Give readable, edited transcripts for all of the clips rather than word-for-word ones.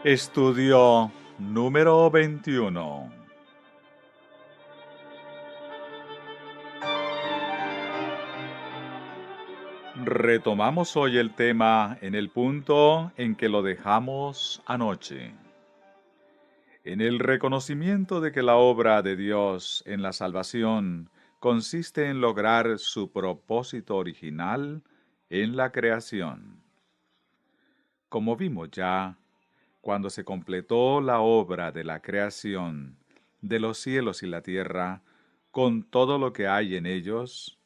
Estudio número 21. Retomamos hoy el tema en el punto en que lo dejamos anoche. En el reconocimiento de que la obra de Dios en la salvación consiste en lograr su propósito original en la creación. Como vimos ya, cuando se completó la obra de la creación de los cielos y la tierra, con todo lo que hay en ellos,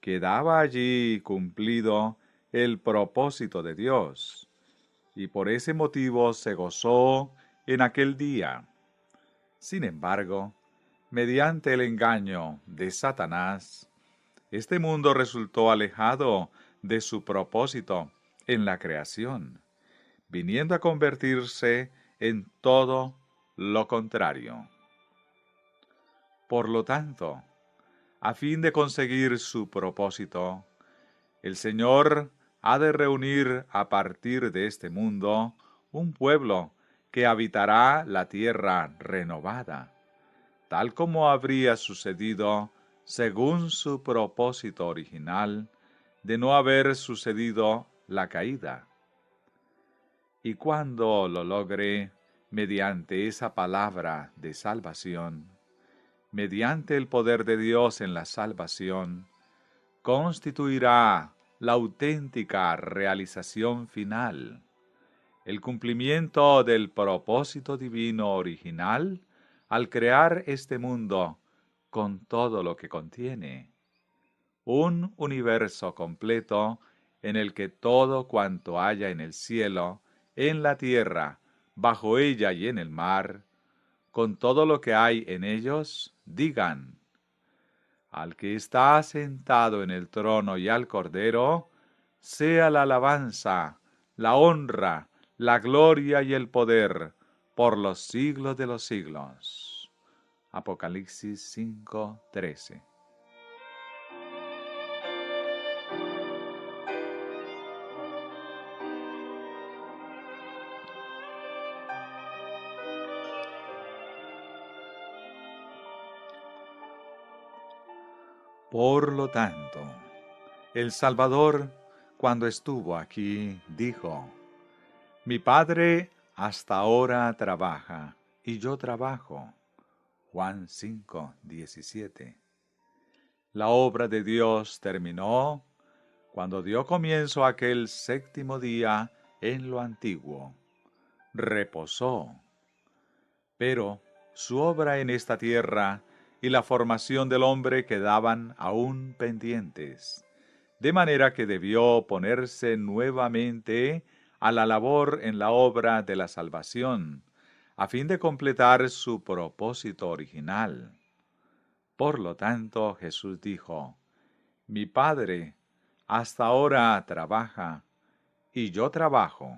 quedaba allí cumplido el propósito de Dios, y por ese motivo se gozó en aquel día. Sin embargo, mediante el engaño de Satanás, este mundo resultó alejado de su propósito en la creación, viniendo a convertirse en todo lo contrario. Por lo tanto, a fin de conseguir su propósito, el Señor ha de reunir a partir de este mundo un pueblo que habitará la tierra renovada, tal como habría sucedido según su propósito original, de no haber sucedido la caída. Y cuando lo logre, mediante esa palabra de salvación, mediante el poder de Dios en la salvación, constituirá la auténtica realización final, el cumplimiento del propósito divino original al crear este mundo con todo lo que contiene, un universo completo en el que todo cuanto haya en el cielo, en la tierra, bajo ella y en el mar, con todo lo que hay en ellos, digan: al que está sentado en el trono y al Cordero, sea la alabanza, la honra, la gloria y el poder, por los siglos de los siglos. Apocalipsis 5:13. Por lo tanto, el Salvador, cuando estuvo aquí, dijo: mi Padre hasta ahora trabaja, y yo trabajo. Juan 5:17. La obra de Dios terminó cuando dio comienzo aquel séptimo día en lo antiguo. Reposó. Pero su obra en esta tierra y la formación del hombre quedaban aún pendientes, de manera que debió ponerse nuevamente a la labor en la obra de la salvación, a fin de completar su propósito original. Por lo tanto, Jesús dijo: mi Padre hasta ahora trabaja, y yo trabajo.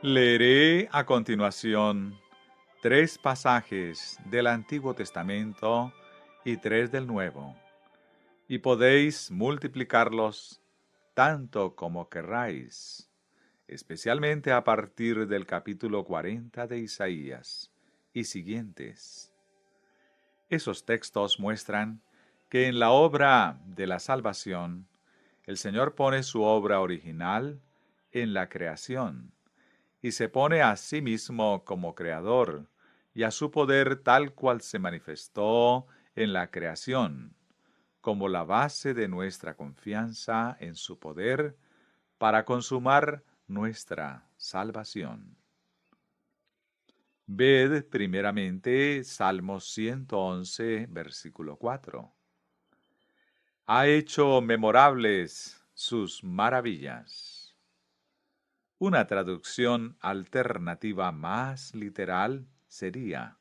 Leeré a continuación 3 pasajes del Antiguo Testamento y 3 del Nuevo, y podéis multiplicarlos tanto como querráis, especialmente a partir del capítulo 40 de Isaías y siguientes. Esos textos muestran que en la obra de la salvación, el Señor pone su obra original en la creación, y se pone a sí mismo como creador, y a su poder tal cual se manifestó en la creación, como la base de nuestra confianza en su poder para consumar nuestra salvación. Ved primeramente Salmos 111, versículo 4. Ha hecho memorables sus maravillas. Una traducción alternativa más literal sería: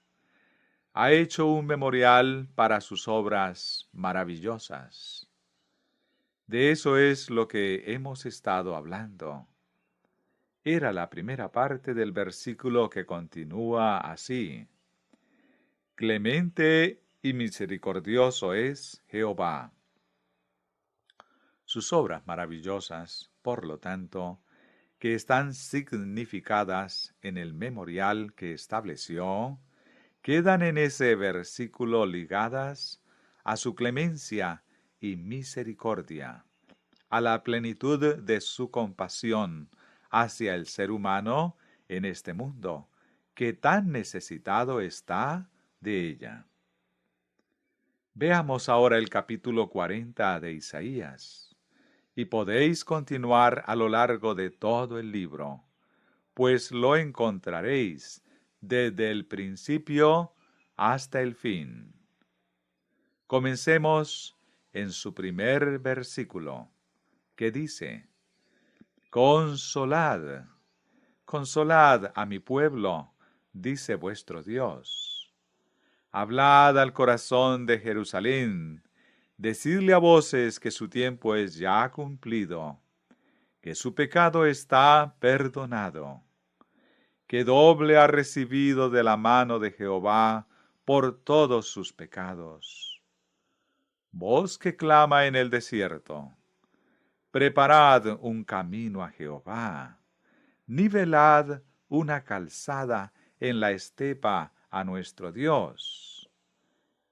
ha hecho un memorial para sus obras maravillosas. De eso es lo que hemos estado hablando. era la primera parte del versículo que continúa así: Clemente y misericordioso es Jehová. Sus obras maravillosas, por lo tanto, que están significadas en el memorial que estableció, quedan en ese versículo ligadas a su clemencia y misericordia, a la plenitud de su compasión hacia el ser humano en este mundo, que tan necesitado está de ella. Veamos ahora el capítulo 40 de Isaías, y podéis continuar a lo largo de todo el libro, pues lo encontraréis desde el principio hasta el fin. Comencemos en su primer versículo, que dice: Consolad, consolad a mi pueblo, dice vuestro Dios. Hablad al corazón de Jerusalén, decidle a voces que su tiempo es ya cumplido, que su pecado está perdonado, que doble ha recibido de la mano de Jehová por todos sus pecados. Voz que clama en el desierto: preparad un camino a Jehová, nivelad una calzada en la estepa a nuestro Dios.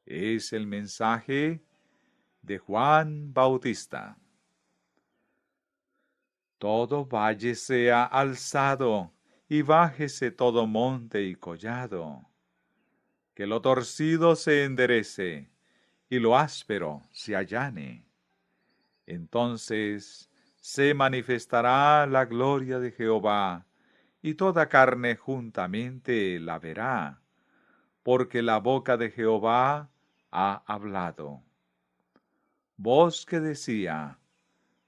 Es el mensaje de Juan Bautista. Todo valle sea alzado, y bájese todo monte y collado. Que lo torcido se enderece, y lo áspero se allane. Entonces se manifestará la gloria de Jehová, y toda carne juntamente la verá, porque la boca de Jehová ha hablado. Voz que decía: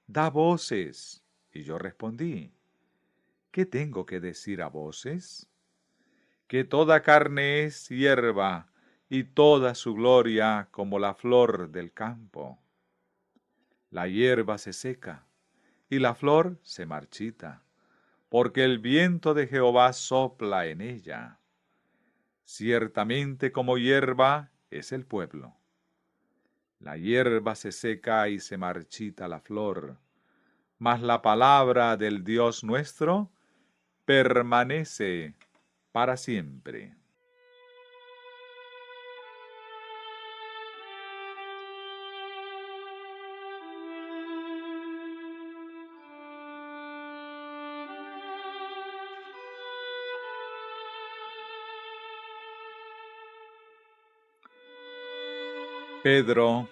da voces. Y yo respondí: ¿qué tengo que decir a voces? Que toda carne es hierba, y toda su gloria como la flor del campo. La hierba se seca, y la flor se marchita, porque el viento de Jehová sopla en ella. Ciertamente como hierba es el pueblo. La hierba se seca y se marchita la flor, mas la palabra del Dios nuestro permanece para siempre. Pedro,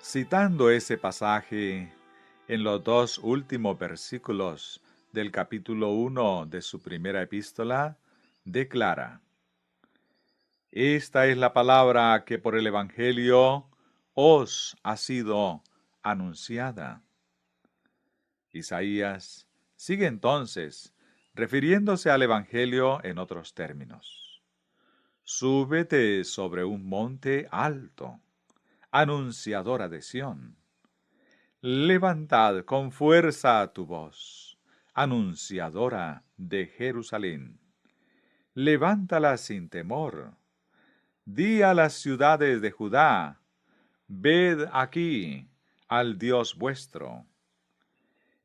citando ese pasaje en los dos últimos versículos del capítulo 1 de su primera epístola, declara: Esta es la palabra que por el Evangelio os ha sido anunciada. Isaías sigue entonces refiriéndose al Evangelio en otros términos. Súbete sobre un monte alto, anunciadora de Sión. Levantad con fuerza tu voz, anunciadora de Jerusalén. Levántala sin temor. Di a las ciudades de Judá: ved aquí al Dios vuestro.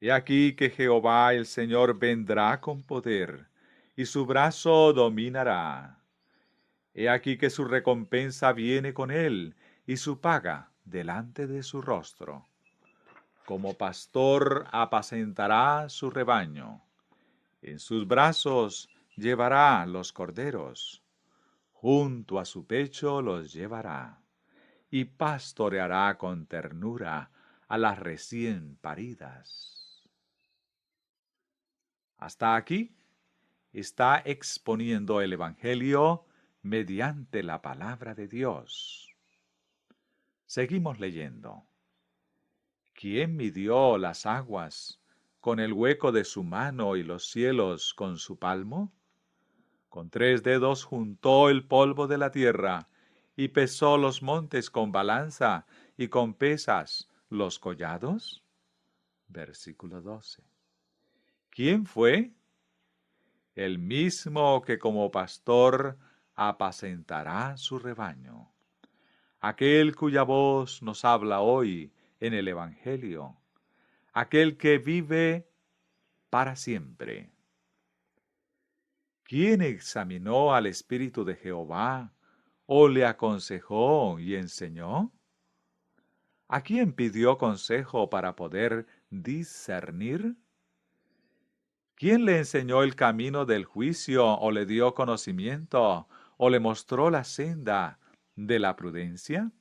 He aquí que Jehová el Señor vendrá con poder, y su brazo dominará. He aquí que su recompensa viene con él, y su paga delante de su rostro. Como pastor apacentará su rebaño. En sus brazos llevará los corderos. Junto a su pecho los llevará, y pastoreará con ternura a las recién paridas. Hasta aquí está exponiendo el Evangelio mediante la palabra de Dios. Seguimos leyendo. ¿Quién midió las aguas con el hueco de su mano y los cielos con su palmo? Con 3 dedos juntó el polvo de la tierra, y pesó los montes con balanza, y con pesas los collados. Versículo 12. ¿Quién fue? el mismo que como pastor apacentará su rebaño. Aquel cuya voz nos habla hoy en el Evangelio, aquel que vive para siempre. ¿Quién examinó al Espíritu de Jehová o le aconsejó y enseñó? ¿A quién pidió consejo para poder discernir? ¿Quién le enseñó el camino del juicio o le dio conocimiento o le mostró la senda de la prudencia?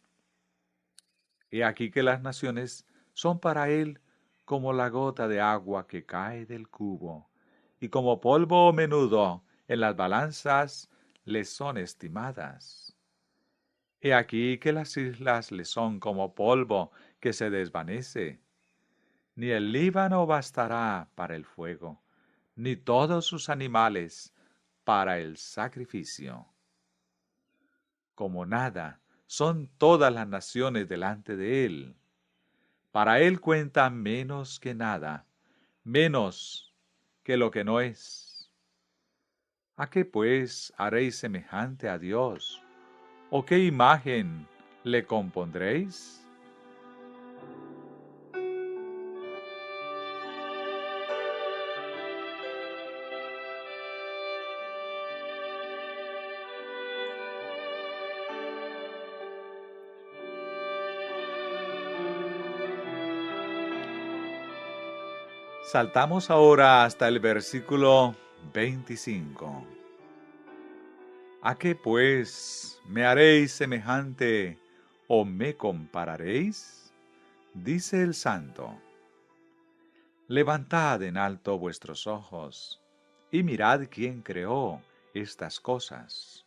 He aquí que las naciones son para él como la gota de agua que cae del cubo, y como polvo menudo en las balanzas le son estimadas. He aquí que las islas le son como polvo que se desvanece. Ni el Líbano bastará para el fuego, ni todos sus animales para el sacrificio. Como nada son todas las naciones delante de él. Para él cuenta menos que nada, menos que lo que no es. ¿A qué pues haréis semejante a Dios? ¿O qué imagen le compondréis? Saltamos ahora hasta el versículo 25. ¿A qué pues me haréis semejante o me compararéis? Dice el Santo. Levantad en alto vuestros ojos y mirad quién creó estas cosas.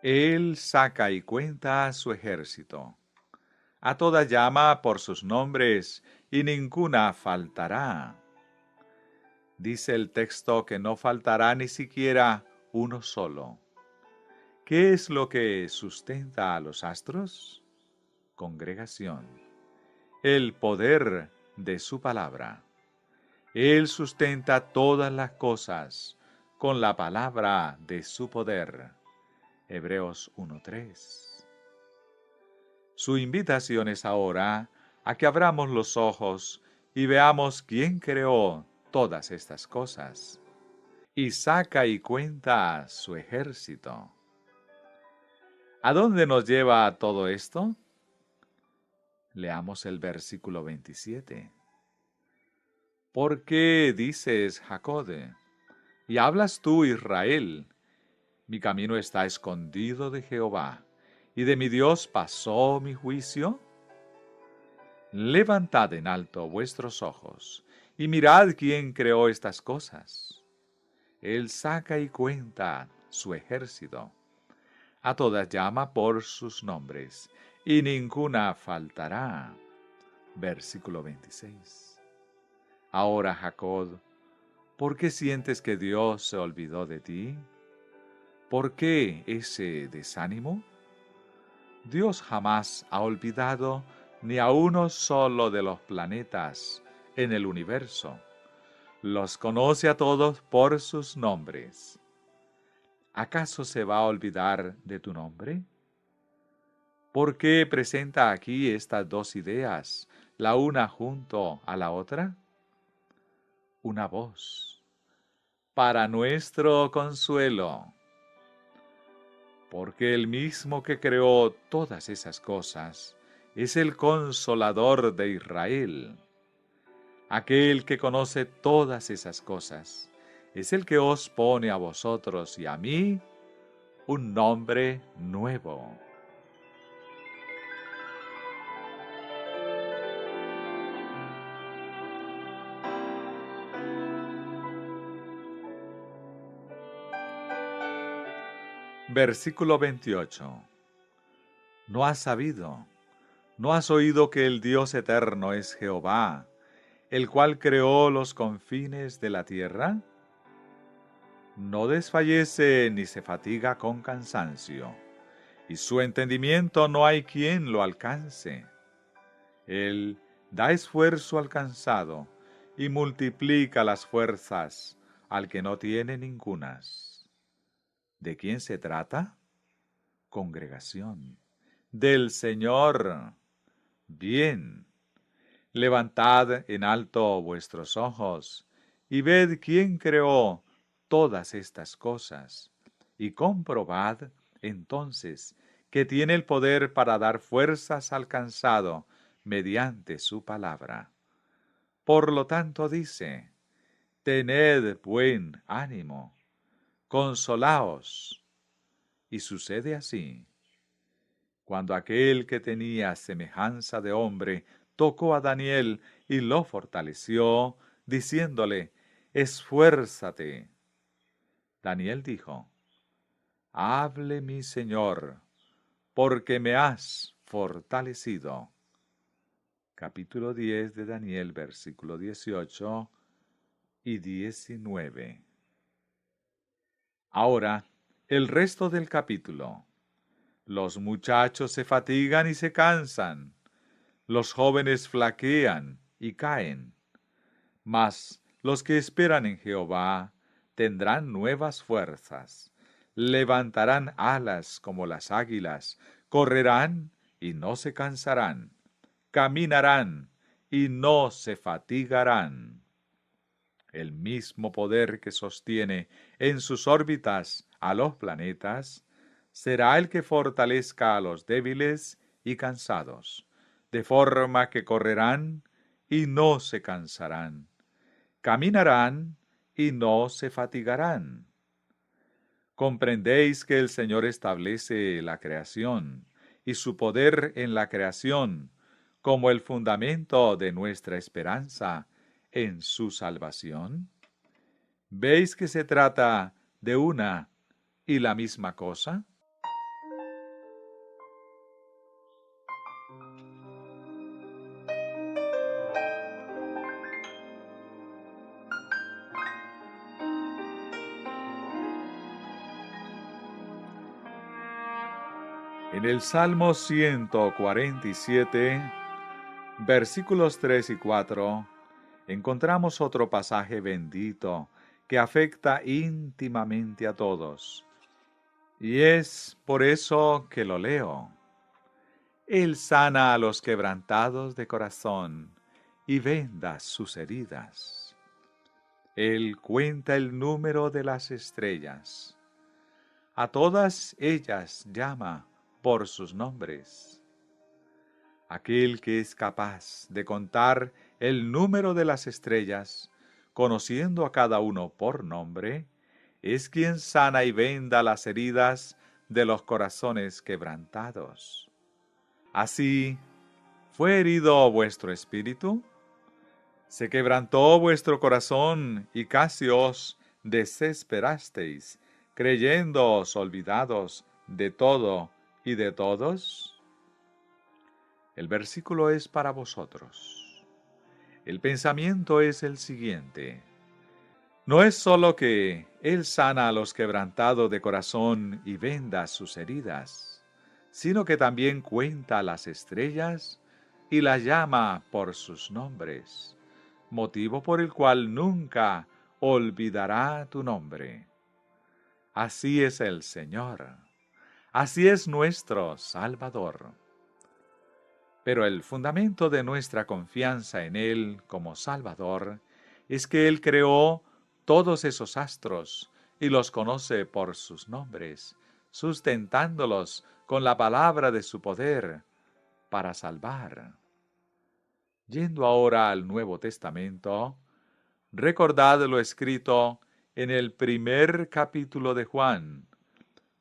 Él saca y cuenta a su ejército. A toda llama por sus nombres y ninguna faltará. Dice el texto que no faltará ni siquiera uno solo. ¿Qué es lo que sustenta a los astros? Congregación. El poder de su palabra. Él sustenta todas las cosas con la palabra de su poder. Hebreos 1:3. Su invitación es ahora a que abramos los ojos y veamos quién creó todas estas cosas y saca y cuenta su ejército. ¿A dónde nos lleva todo esto? Leamos el versículo 27. ¿Por qué dices, Jacob, y hablas tú, Israel? Mi camino está escondido de Jehová, y de mi Dios pasó mi juicio. Levantad en alto vuestros ojos, y mirad quién creó estas cosas. Él saca y cuenta su ejército. A todas llama por sus nombres, y ninguna faltará. Versículo 26. Ahora, Jacob, ¿por qué sientes que Dios se olvidó de ti? ¿Por qué ese desánimo? Dios jamás ha olvidado ni a uno solo de los planetas en el universo. Los conoce a todos por sus nombres. ¿Acaso se va a olvidar de tu nombre? ¿Por qué presenta aquí estas dos ideas, la una junto a la otra? Una voz, para nuestro consuelo. Porque el mismo que creó todas esas cosas es el consolador de Israel. Aquel que conoce todas esas cosas es el que os pone a vosotros y a mí un nombre nuevo. Versículo 28. ¿No has sabido, no has oído que el Dios eterno es Jehová, el cual creó los confines de la tierra? No desfallece ni se fatiga con cansancio, y su entendimiento no hay quien lo alcance. Él da esfuerzo al cansado y multiplica las fuerzas al que no tiene ningunas. ¿De quién se trata? Congregación. Del Señor. Bien. Levantad en alto vuestros ojos y ved quién creó todas estas cosas, y comprobad entonces que tiene el poder para dar fuerzas al cansado mediante su palabra. Por lo tanto dice, tened buen ánimo, consolaos. Y sucede así. Cuando aquel que tenía semejanza de hombre tocó a Daniel y lo fortaleció, diciéndole, esfuérzate. Daniel dijo, hable mi Señor, porque me has fortalecido. Capítulo 10 de Daniel, versículo 18 y 19. Ahora, el resto del capítulo. Los muchachos se fatigan y se cansan. Los jóvenes flaquean y caen. Mas los que esperan en Jehová tendrán nuevas fuerzas. Levantarán alas como las águilas. Correrán y no se cansarán. Caminarán y no se fatigarán. El mismo poder que sostiene en sus órbitas a los planetas será el que fortalezca a los débiles y cansados, de forma que correrán y no se cansarán, caminarán y no se fatigarán. Comprendéis que el Señor establece la creación y su poder en la creación como el fundamento de nuestra esperanza en su salvación. ¿Veis que se trata de una y la misma cosa? En el Salmo 147, versículos 3 y 4, encontramos otro pasaje bendito que afecta íntimamente a todos. Y es por eso que lo leo. Él sana a los quebrantados de corazón y venda sus heridas. Él cuenta el número de las estrellas. A todas ellas llama por sus nombres. Aquel que es capaz de contar el número de las estrellas, conociendo a cada uno por nombre, es quien sana y venda las heridas de los corazones quebrantados. Así, ¿fue herido vuestro espíritu? ¿Se quebrantó vuestro corazón y casi os desesperasteis, creyéndoos olvidados de todo y de todos? El versículo es para vosotros. El pensamiento es el siguiente. No es sólo que Él sana a los quebrantados de corazón y venda sus heridas, sino que también cuenta las estrellas y las llama por sus nombres, motivo por el cual nunca olvidará tu nombre. Así es el Señor, así es nuestro Salvador. Pero el fundamento de nuestra confianza en Él como Salvador es que Él creó todos esos astros y los conoce por sus nombres, sustentándolos con la palabra de su poder para salvar. Yendo ahora al Nuevo Testamento, recordad lo escrito en el primer capítulo de Juan,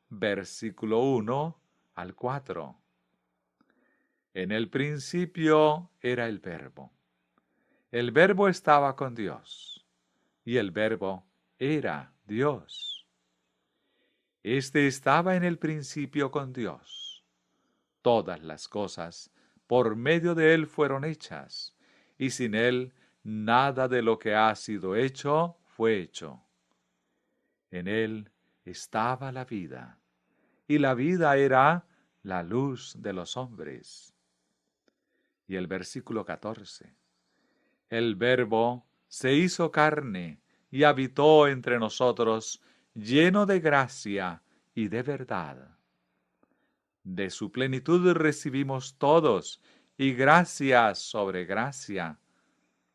versículo 1 al 4. En el principio era el Verbo. El Verbo estaba con Dios, y el Verbo era Dios. Este estaba en el principio con Dios. Todas las cosas por medio de Él fueron hechas, y sin Él nada de lo que ha sido hecho fue hecho. En Él estaba la vida, y la vida era la luz de los hombres. Y el versículo 14. El Verbo se hizo carne y habitó entre nosotros, lleno de gracia y de verdad. De su plenitud recibimos todos, y gracia sobre gracia.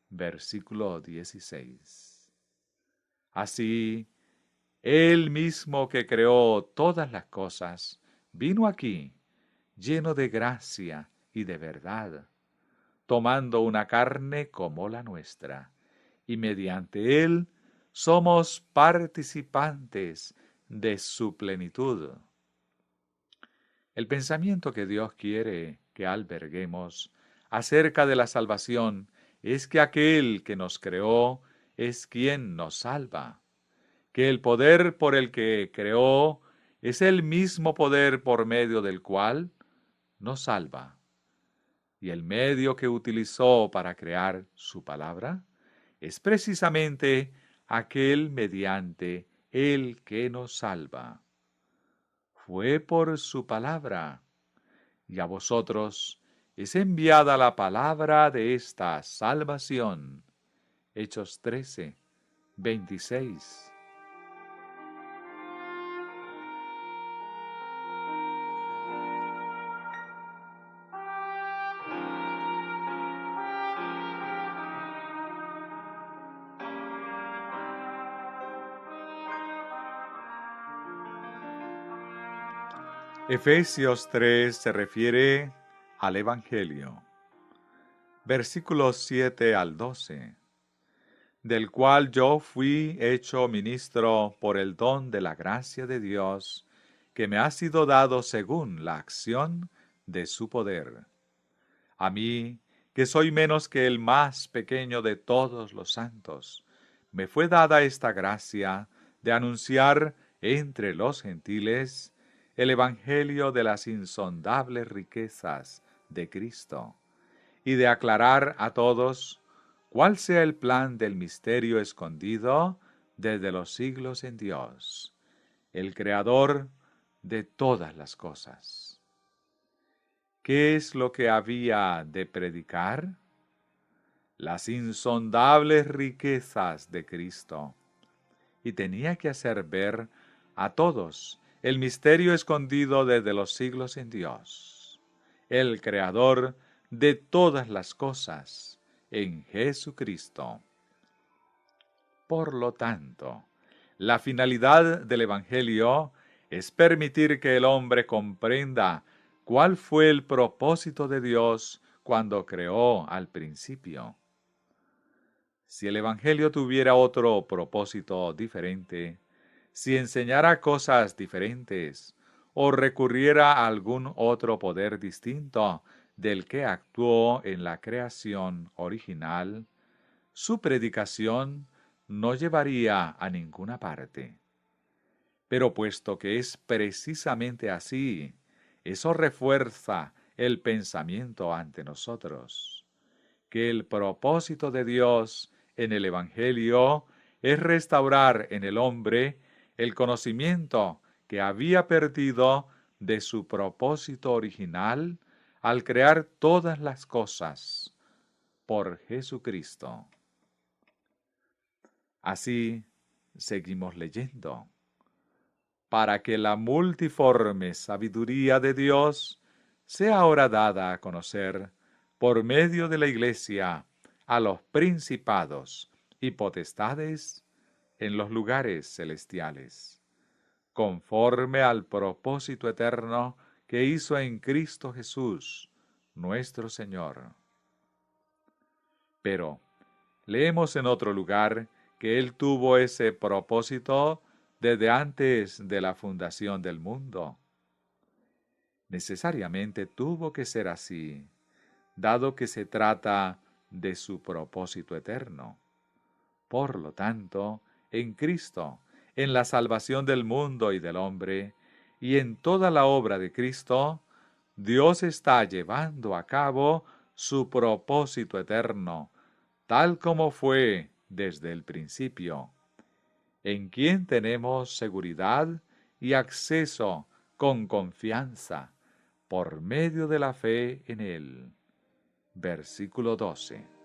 Versículo 16. Así, Él mismo que creó todas las cosas, vino aquí, lleno de gracia y de verdad, tomando una carne como la nuestra, y mediante Él somos participantes de su plenitud. El pensamiento que Dios quiere que alberguemos acerca de la salvación es que aquel que nos creó es quien nos salva, que el poder por el que creó es el mismo poder por medio del cual nos salva. Y el medio que utilizó para crear su palabra es precisamente aquel mediante el que nos salva. Fue por su palabra, y a vosotros es enviada la palabra de esta salvación. Hechos 13, 26. Efesios 3 se refiere al Evangelio. Versículos 7 al 12. Del cual yo fui hecho ministro por el don de la gracia de Dios, que me ha sido dado según la acción de su poder. A mí, que soy menos que el más pequeño de todos los santos, me fue dada esta gracia de anunciar entre los gentiles el evangelio de las insondables riquezas de Cristo, y de aclarar a todos cuál sea el plan del misterio escondido desde los siglos en Dios, el Creador de todas las cosas. ¿Qué es lo que había de predicar? Las insondables riquezas de Cristo. Y tenía que hacer ver a todos el misterio escondido desde los siglos en Dios, el Creador de todas las cosas, en Jesucristo. Por lo tanto, la finalidad del Evangelio es permitir que el hombre comprenda cuál fue el propósito de Dios cuando creó al principio. Si el Evangelio tuviera otro propósito diferente, si enseñara cosas diferentes o recurriera a algún otro poder distinto del que actuó en la creación original, su predicación no llevaría a ninguna parte. Pero puesto que es precisamente así, eso refuerza el pensamiento ante nosotros, que el propósito de Dios en el Evangelio es restaurar en el hombre el conocimiento que había perdido de su propósito original al crear todas las cosas por Jesucristo. Así, seguimos leyendo. Para que la multiforme sabiduría de Dios sea ahora dada a conocer por medio de la Iglesia a los principados y potestades en los lugares celestiales, conforme al propósito eterno que hizo en Cristo Jesús, nuestro Señor. Pero leemos en otro lugar que Él tuvo ese propósito desde antes de la fundación del mundo. Necesariamente tuvo que ser así, dado que se trata de su propósito eterno. Por lo tanto, en Cristo, en la salvación del mundo y del hombre, y en toda la obra de Cristo, Dios está llevando a cabo su propósito eterno, tal como fue desde el principio, en quien tenemos seguridad y acceso con confianza por medio de la fe en Él. Versículo 12.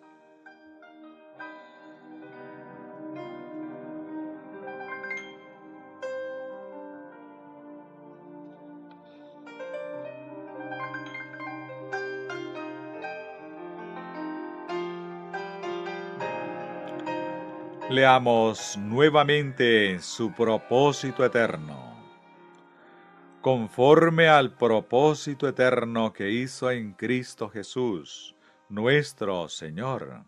Leamos nuevamente su propósito eterno. Conforme al propósito eterno que hizo en Cristo Jesús, nuestro Señor.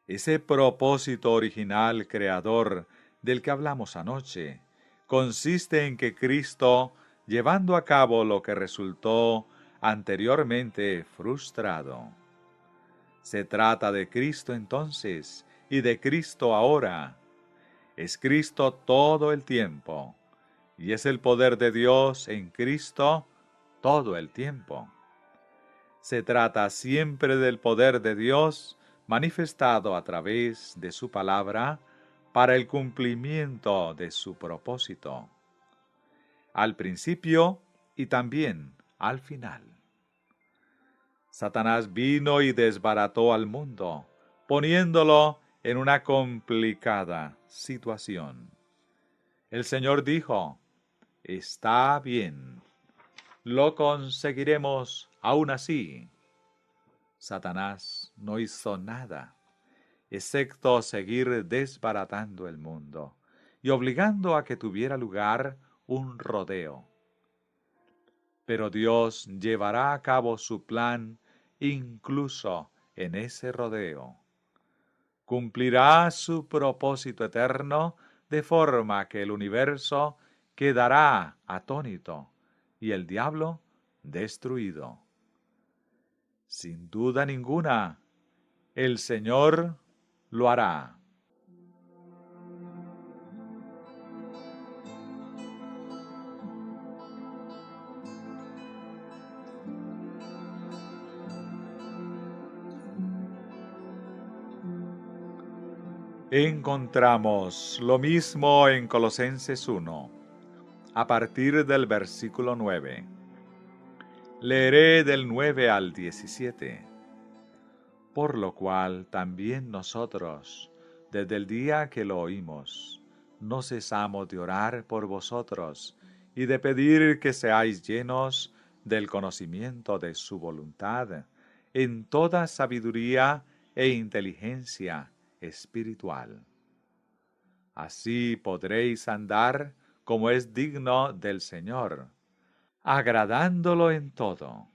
Ese propósito original creador del que hablamos anoche consiste en que Cristo, llevando a cabo lo que resultó anteriormente frustrado. Se trata de Cristo entonces y de Cristo ahora. Es Cristo todo el tiempo y es el poder de Dios en Cristo todo el tiempo. Se trata siempre del poder de Dios manifestado a través de su palabra para el cumplimiento de su propósito, al principio y también al final. Satanás vino y desbarató al mundo, poniéndolo en una complicada situación. El Señor dijo: está bien, lo conseguiremos aún así. Satanás no hizo nada, excepto seguir desbaratando el mundo y obligando a que tuviera lugar un rodeo. Pero Dios llevará a cabo su plan incluso en ese rodeo. Cumplirá su propósito eterno de forma que el universo quedará atónito y el diablo destruido. Sin duda ninguna, el Señor lo hará. Encontramos lo mismo en Colosenses 1, a partir del versículo 9. Leeré del 9 al 17. Por lo cual también nosotros, desde el día que lo oímos, no cesamos de orar por vosotros y de pedir que seáis llenos del conocimiento de su voluntad, en toda sabiduría e inteligencia espiritual. Así podréis andar como es digno del Señor, agradándolo en todo,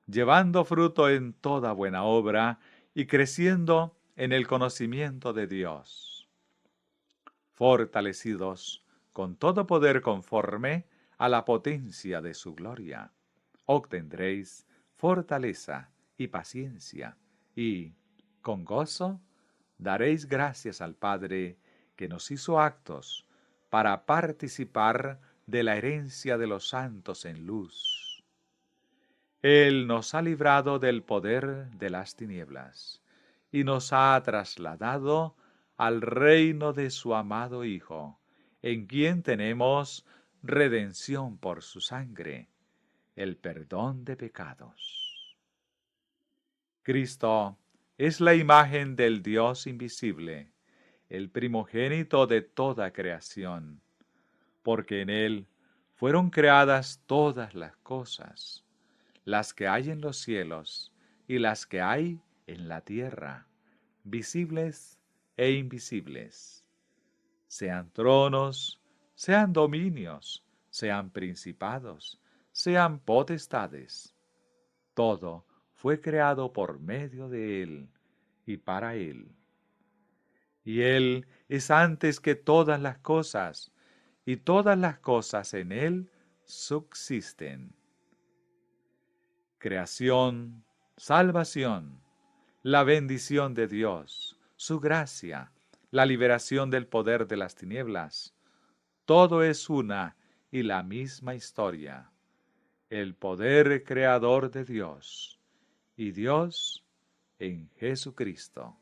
llevando fruto en toda buena obra y creciendo en el conocimiento de Dios, fortalecidos con todo poder conforme a la potencia de su gloria. Obtendréis fortaleza y paciencia, y, con gozo, daréis gracias al Padre que nos hizo aptos para participar de la herencia de los santos en luz. Él nos ha librado del poder de las tinieblas y nos ha trasladado al reino de su amado Hijo, en quien tenemos redención por su sangre, el perdón de pecados. Cristo es la imagen del Dios invisible, el primogénito de toda creación, porque en Él fueron creadas todas las cosas, las que hay en los cielos y las que hay en la tierra, visibles e invisibles, sean tronos, sean dominios, sean principados, sean potestades. Todo fue creado por medio de Él y para Él. Y Él es antes que todas las cosas, y todas las cosas en Él subsisten. Creación, salvación, la bendición de Dios, su gracia, la liberación del poder de las tinieblas, todo es una y la misma historia. El poder creador de Dios y Dios en Jesucristo.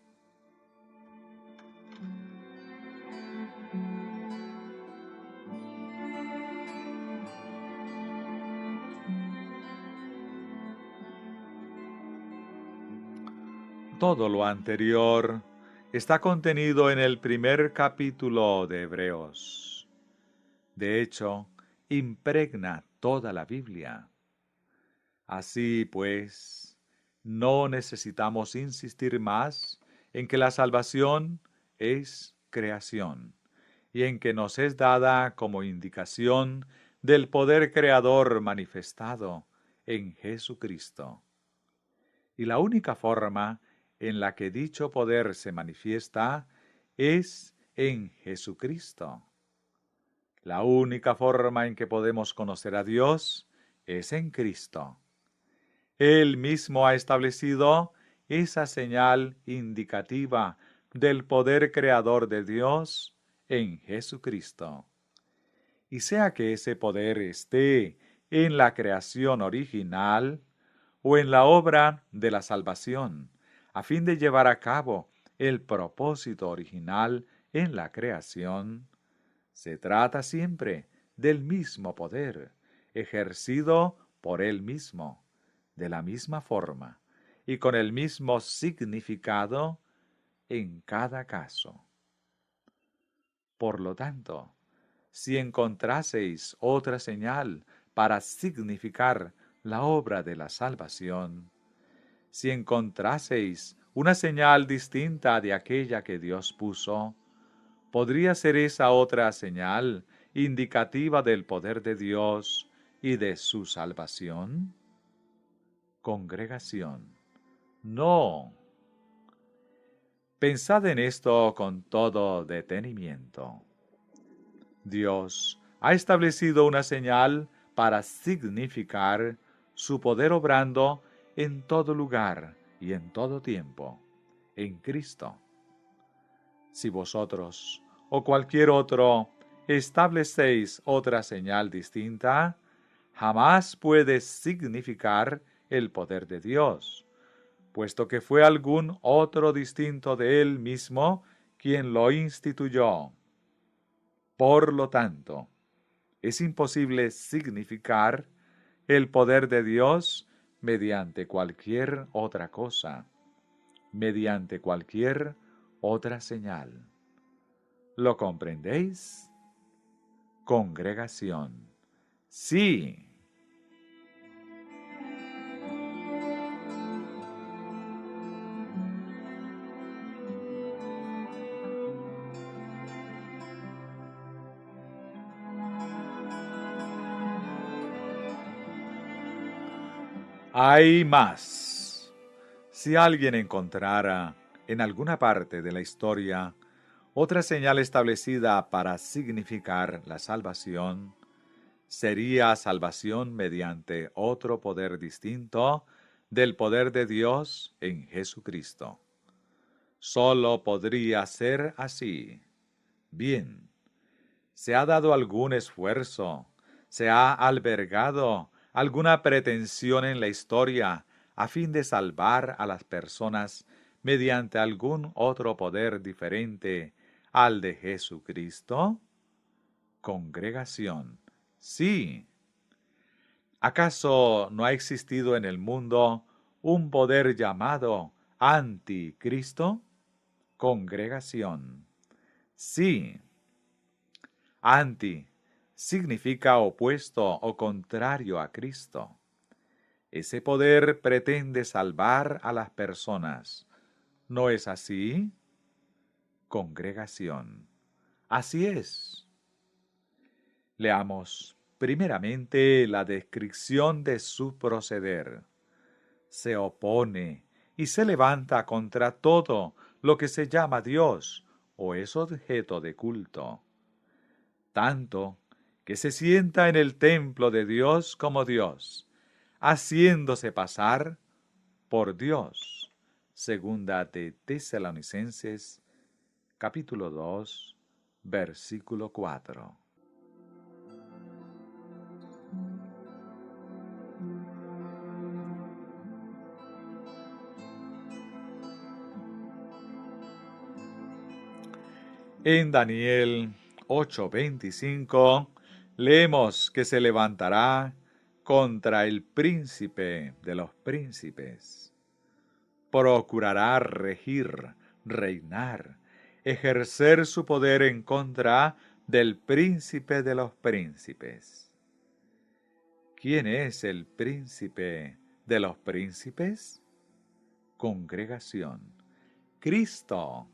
Todo lo anterior está contenido en el primer capítulo de Hebreos. De hecho, impregna toda la Biblia. Así pues, no necesitamos insistir más en que la salvación es creación, y en que nos es dada como indicación del poder creador manifestado en Jesucristo. Y la única forma en la que dicho poder se manifiesta es en Jesucristo. La única forma en que podemos conocer a Dios es en Cristo. Él mismo ha establecido esa señal indicativa del poder creador de Dios en Jesucristo. Y sea que ese poder esté en la creación original o en la obra de la salvación, a fin de llevar a cabo el propósito original en la creación, se trata siempre del mismo poder, ejercido por Él mismo, de la misma forma y con el mismo significado en cada caso. Por lo tanto, si encontraseis otra señal para significar la obra de la salvación, si encontraseis una señal distinta de aquella que Dios puso, ¿podría ser esa otra señal indicativa del poder de Dios y de su salvación? Congregación. No. Pensad en esto con todo detenimiento. Dios ha establecido una señal para significar su poder obrando en todo lugar y en todo tiempo, en Cristo. Si vosotros o cualquier otro establecéis otra señal distinta, jamás puede significar el poder de Dios, puesto que fue algún otro distinto de Él mismo quien lo instituyó. Por lo tanto, es imposible significar el poder de Dios mediante cualquier otra cosa, mediante cualquier otra señal. ¿Lo comprendéis? Congregación. Sí. Hay más. Si alguien encontrara en alguna parte de la historia otra señal establecida para significar la salvación, sería salvación mediante otro poder distinto del poder de Dios en Jesucristo. Solo podría ser así. Bien, ¿se ha dado algún esfuerzo? ¿Se ha albergado alguna pretensión en la historia a fin de salvar a las personas mediante algún otro poder diferente al de Jesucristo? Congregación. Sí. ¿Acaso no ha existido en el mundo un poder llamado Anticristo? Congregación. Sí. Anti significa opuesto o contrario a Cristo. Ese poder pretende salvar a las personas. ¿No es así? Congregación. Así es. Leamos primeramente la descripción de su proceder. Se opone y se levanta contra todo lo que se llama Dios o es objeto de culto, tanto que se sienta en el templo de Dios como Dios, haciéndose pasar por Dios. Segunda de Tesalonicenses, capítulo 2, versículo 4. En Daniel 8:25 leemos que se levantará contra el príncipe de los príncipes. Procurará regir, reinar, ejercer su poder en contra del príncipe de los príncipes. ¿Quién es el príncipe de los príncipes? Congregación. Cristo.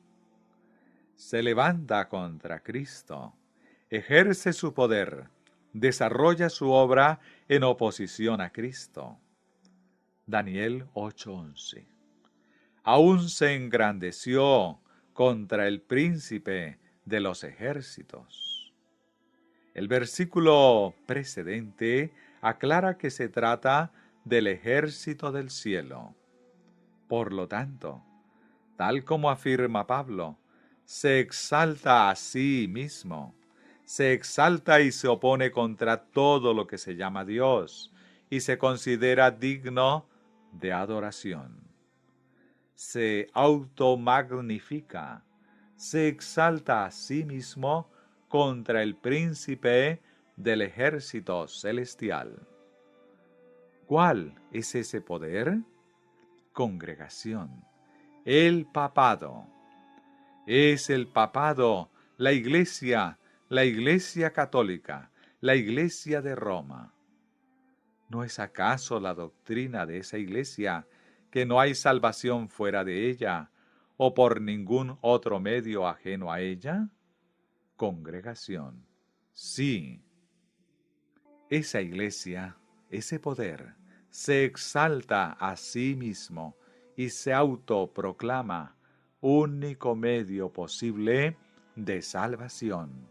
se levanta contra Cristo, ejerce su poder, desarrolla su obra en oposición a Cristo. Daniel 8:11. Aún se engrandeció contra el príncipe de los ejércitos. El versículo precedente aclara que se trata del ejército del cielo. Por lo tanto, tal como afirma Pablo, se exalta a sí mismo, se exalta y se opone contra todo lo que se llama Dios y se considera digno de adoración. Se automagnifica, se exalta a sí mismo contra el príncipe del ejército celestial. ¿Cuál es ese poder? Congregación, el papado. Es el papado, la iglesia católica, la iglesia de Roma. ¿No es acaso la doctrina de esa iglesia que no hay salvación fuera de ella o por ningún otro medio ajeno a ella? Congregación. Sí. Esa iglesia, ese poder, se exalta a sí mismo y se autoproclama único medio posible de salvación,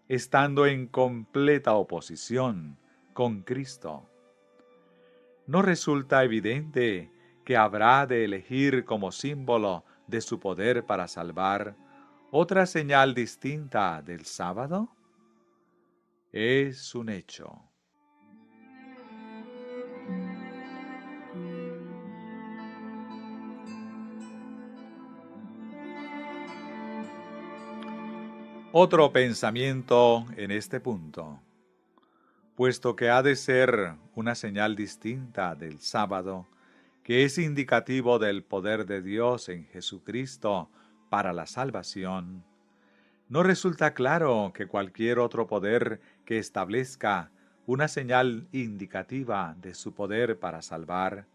estando en completa oposición con Cristo. ¿No resulta evidente que habrá de elegir como símbolo de su poder para salvar otra señal distinta del sábado? Es un hecho. Otro pensamiento en este punto. Puesto que ha de ser una señal distinta del sábado, que es indicativo del poder de Dios en Jesucristo para la salvación, ¿no resulta claro que cualquier otro poder que establezca una señal indicativa de su poder para salvar,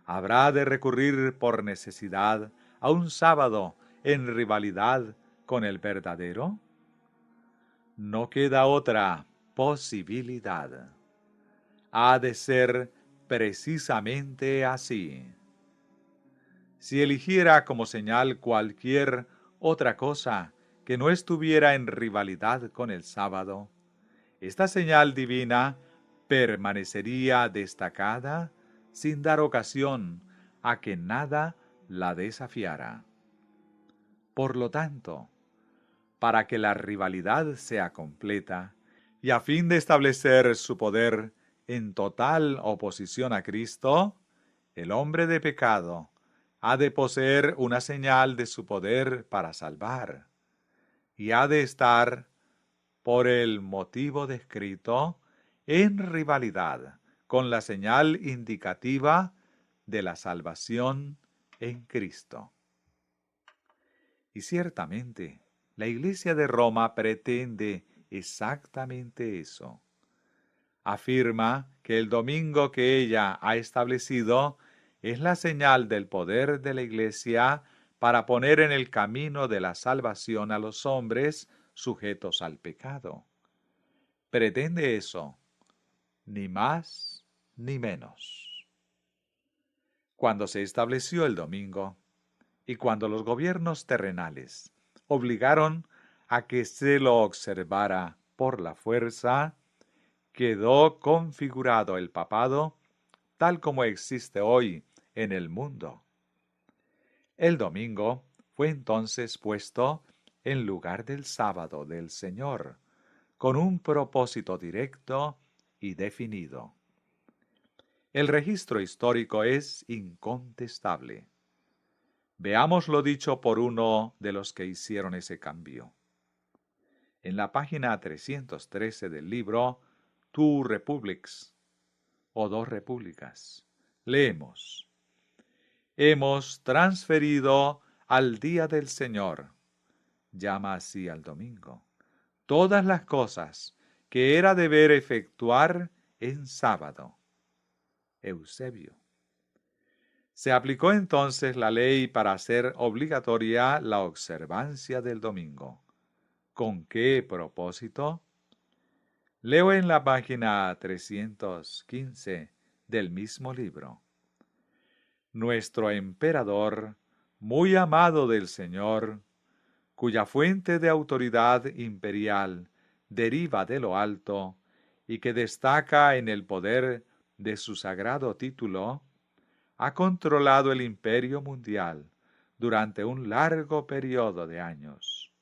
habrá de recurrir por necesidad a un sábado en rivalidad con el verdadero? No queda otra posibilidad. Ha de ser precisamente así. Si eligiera como señal cualquier otra cosa que no estuviera en rivalidad con el sábado, esta señal divina permanecería destacada sin dar ocasión a que nada la desafiara. Por lo tanto, para que la rivalidad sea completa, y a fin de establecer su poder en total oposición a Cristo, el hombre de pecado ha de poseer una señal de su poder para salvar, y ha de estar, por el motivo descrito, en rivalidad con la señal indicativa de la salvación en Cristo. Y ciertamente, la Iglesia de Roma pretende exactamente eso. Afirma que el domingo que ella ha establecido es la señal del poder de la Iglesia para poner en el camino de la salvación a los hombres sujetos al pecado. Pretende eso, ni más ni menos. Cuando se estableció el domingo, y cuando los gobiernos terrenales obligaron a que se lo observara por la fuerza, quedó configurado el papado tal como existe hoy en el mundo. El domingo fue entonces puesto en lugar del sábado del Señor, con un propósito directo y definido. El registro histórico es incontestable. Veamos lo dicho por uno de los que hicieron ese cambio. En la página 313 del libro Two Republics, o Dos Repúblicas, leemos: hemos transferido al día del Señor, llama así al domingo, todas las cosas que era deber efectuar en sábado. Eusebio. Se aplicó entonces la ley para hacer obligatoria la observancia del domingo. ¿Con qué propósito? Leo en la página 315 del mismo libro. Nuestro emperador, muy amado del Señor, cuya fuente de autoridad imperial deriva de lo alto y que destaca en el poder de su sagrado título, ha controlado el imperio mundial durante un largo periodo de años.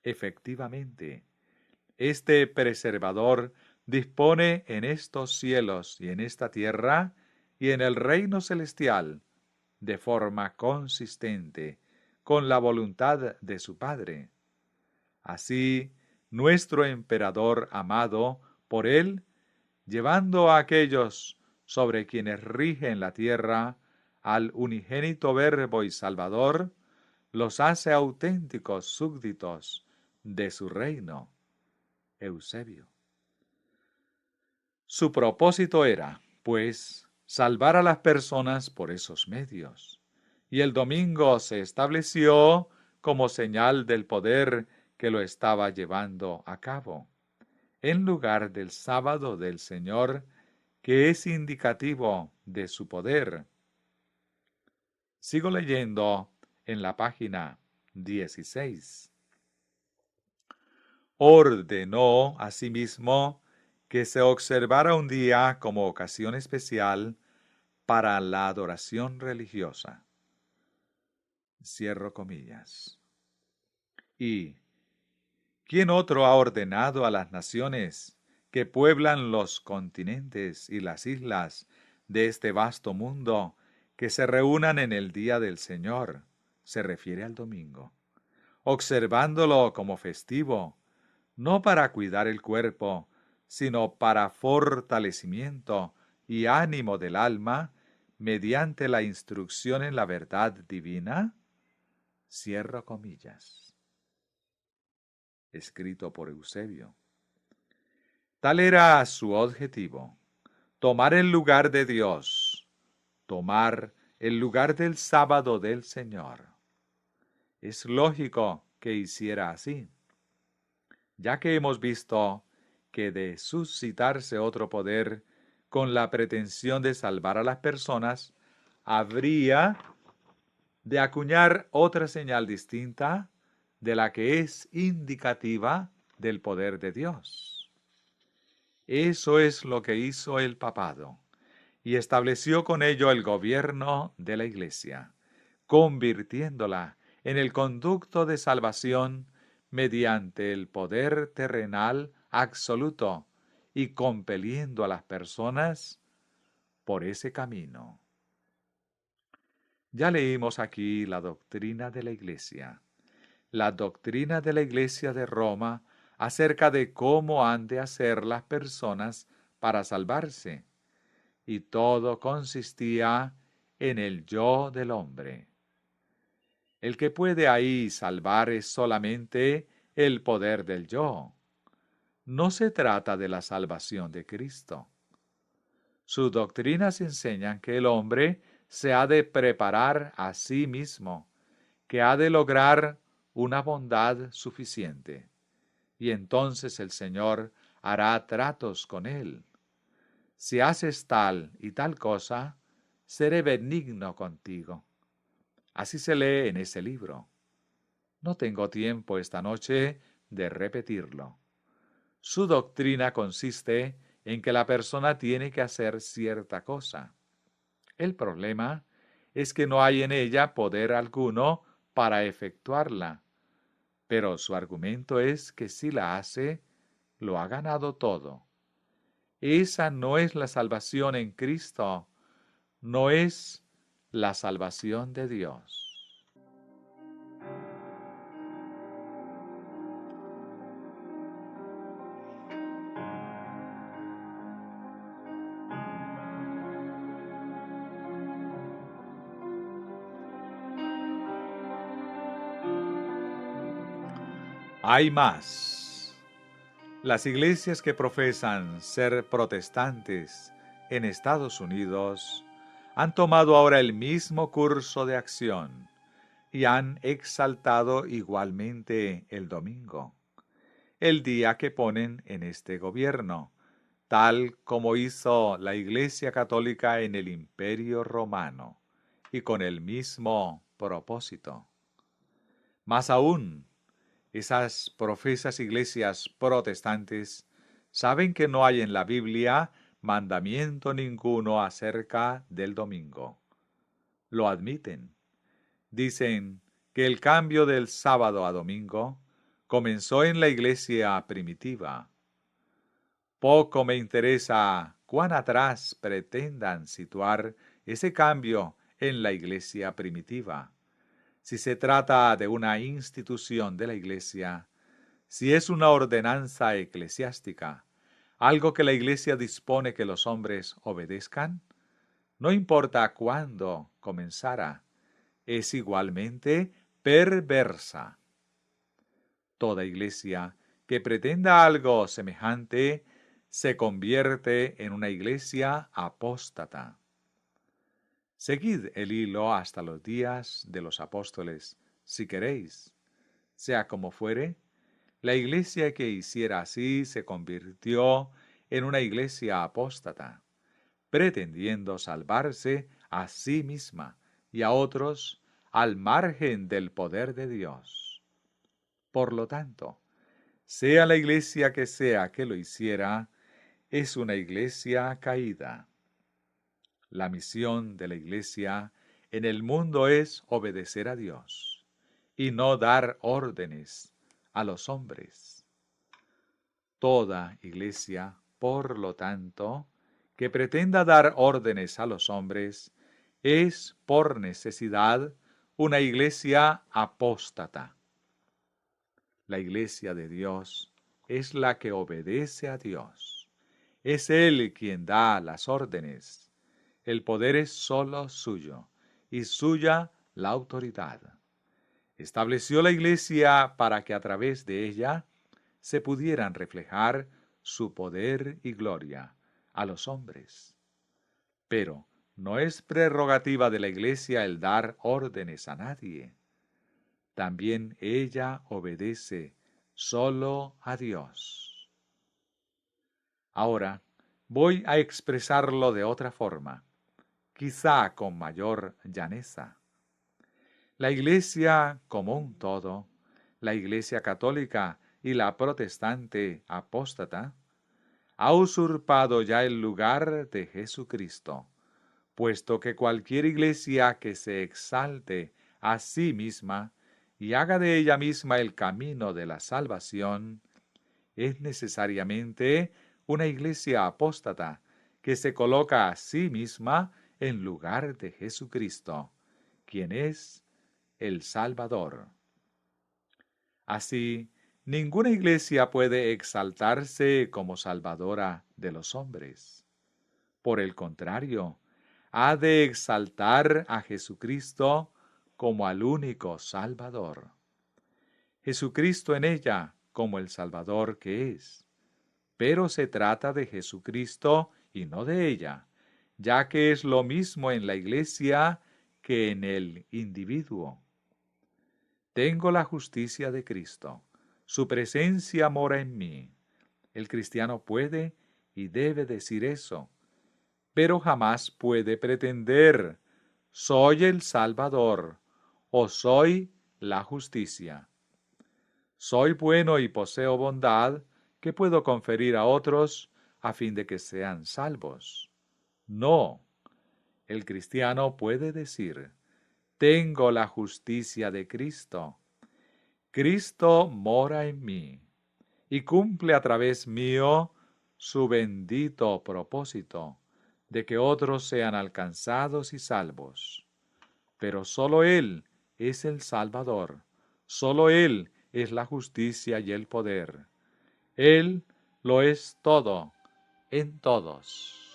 Efectivamente, este preservador dispone en estos cielos y en esta tierra y en el reino celestial de forma consistente con la voluntad de su Padre. Así, nuestro emperador amado por él, llevando a aquellos sobre quienes rigen la tierra al unigénito Verbo y Salvador, los hace auténticos súbditos de su reino. Eusebio. Su propósito era, pues, salvar a las personas por esos medios, y el domingo se estableció como señal del poder que lo estaba llevando a cabo, en lugar del sábado del Señor, que es indicativo de su poder. Sigo leyendo en la página 16. Ordenó asimismo que se observara un día como ocasión especial para la adoración religiosa. Cierro comillas. Y ¿quién otro ha ordenado a las naciones que pueblan los continentes y las islas de este vasto mundo que se reúnan en el día del Señor? Se refiere al domingo, observándolo como festivo, no para cuidar el cuerpo, sino para fortalecimiento y ánimo del alma mediante la instrucción en la verdad divina. Cierro comillas. Escrito por Eusebio. Tal era su objetivo: tomar el lugar de Dios, tomar el lugar del sábado del Señor. Es lógico que hiciera así, ya que hemos visto que de suscitarse otro poder con la pretensión de salvar a las personas, habría de acuñar otra señal distinta de la que es indicativa del poder de Dios. Eso es lo que hizo el papado, y estableció con ello el gobierno de la Iglesia, convirtiéndola en el conducto de salvación mediante el poder terrenal absoluto y compeliendo a las personas por ese camino. Ya leímos aquí la doctrina de la Iglesia. La doctrina de la Iglesia de Roma acerca de cómo han de hacer las personas para salvarse. Y todo consistía en el yo del hombre. El que puede ahí salvar es solamente el poder del yo. No se trata de la salvación de Cristo. Sus doctrinas enseñan que el hombre se ha de preparar a sí mismo, que ha de lograr una bondad suficiente, y entonces el Señor hará tratos con él. Si haces tal y tal cosa, seré benigno contigo. Así se lee en ese libro. No tengo tiempo esta noche de repetirlo. Su doctrina consiste en que la persona tiene que hacer cierta cosa. El problema es que no hay en ella poder alguno para efectuarla, pero su argumento es que si la hace, lo ha ganado todo. Esa no es la salvación en Cristo, no es la salvación de Dios. Hay más. Las iglesias que profesan ser protestantes en Estados Unidos han tomado ahora el mismo curso de acción y han exaltado igualmente el domingo, el día que ponen en este gobierno, tal como hizo la Iglesia Católica en el Imperio Romano, y con el mismo propósito. Más aún, esas profesas iglesias protestantes saben que no hay en la Biblia mandamiento ninguno acerca del domingo. Lo admiten. Dicen que el cambio del sábado a domingo comenzó en la iglesia primitiva. Poco me interesa cuán atrás pretendan situar ese cambio en la iglesia primitiva. Si se trata de una institución de la iglesia, si es una ordenanza eclesiástica, algo que la iglesia dispone que los hombres obedezcan, no importa cuándo comenzara, es igualmente perversa. Toda iglesia que pretenda algo semejante se convierte en una iglesia apóstata. Seguid el hilo hasta los días de los apóstoles, si queréis. Sea como fuere, la iglesia que hiciera así se convirtió en una iglesia apóstata, pretendiendo salvarse a sí misma y a otros al margen del poder de Dios. Por lo tanto, sea la iglesia que lo hiciera, es una iglesia caída. La misión de la iglesia en el mundo es obedecer a Dios y no dar órdenes a los hombres. Toda iglesia, por lo tanto, que pretenda dar órdenes a los hombres, es por necesidad una iglesia apóstata. La iglesia de Dios es la que obedece a Dios. Es Él quien da las órdenes. El poder es solo suyo, y suya la autoridad. Estableció la iglesia para que a través de ella se pudieran reflejar su poder y gloria a los hombres. Pero no es prerrogativa de la iglesia el dar órdenes a nadie. También ella obedece solo a Dios. Ahora voy a expresarlo de otra forma, quizá con mayor llaneza. La iglesia como un todo, la iglesia católica y la protestante apóstata, ha usurpado ya el lugar de Jesucristo, puesto que cualquier iglesia que se exalte a sí misma y haga de ella misma el camino de la salvación, es necesariamente una iglesia apóstata que se coloca a sí misma en lugar de Jesucristo, quien es el Salvador. Así, ninguna iglesia puede exaltarse como salvadora de los hombres. Por el contrario, ha de exaltar a Jesucristo como al único Salvador. Jesucristo en ella como el Salvador que es. Pero se trata de Jesucristo y no de ella, ya que es lo mismo en la iglesia que en el individuo. Tengo la justicia de Cristo. Su presencia mora en mí. El cristiano puede y debe decir eso, pero jamás puede pretender, soy el Salvador o soy la justicia. Soy bueno y poseo bondad que puedo conferir a otros a fin de que sean salvos. No, el cristiano puede decir, tengo la justicia de Cristo. Cristo mora en mí y cumple a través mío su bendito propósito de que otros sean alcanzados y salvos. Pero solo Él es el Salvador, solo Él es la justicia y el poder. Él lo es todo en todos.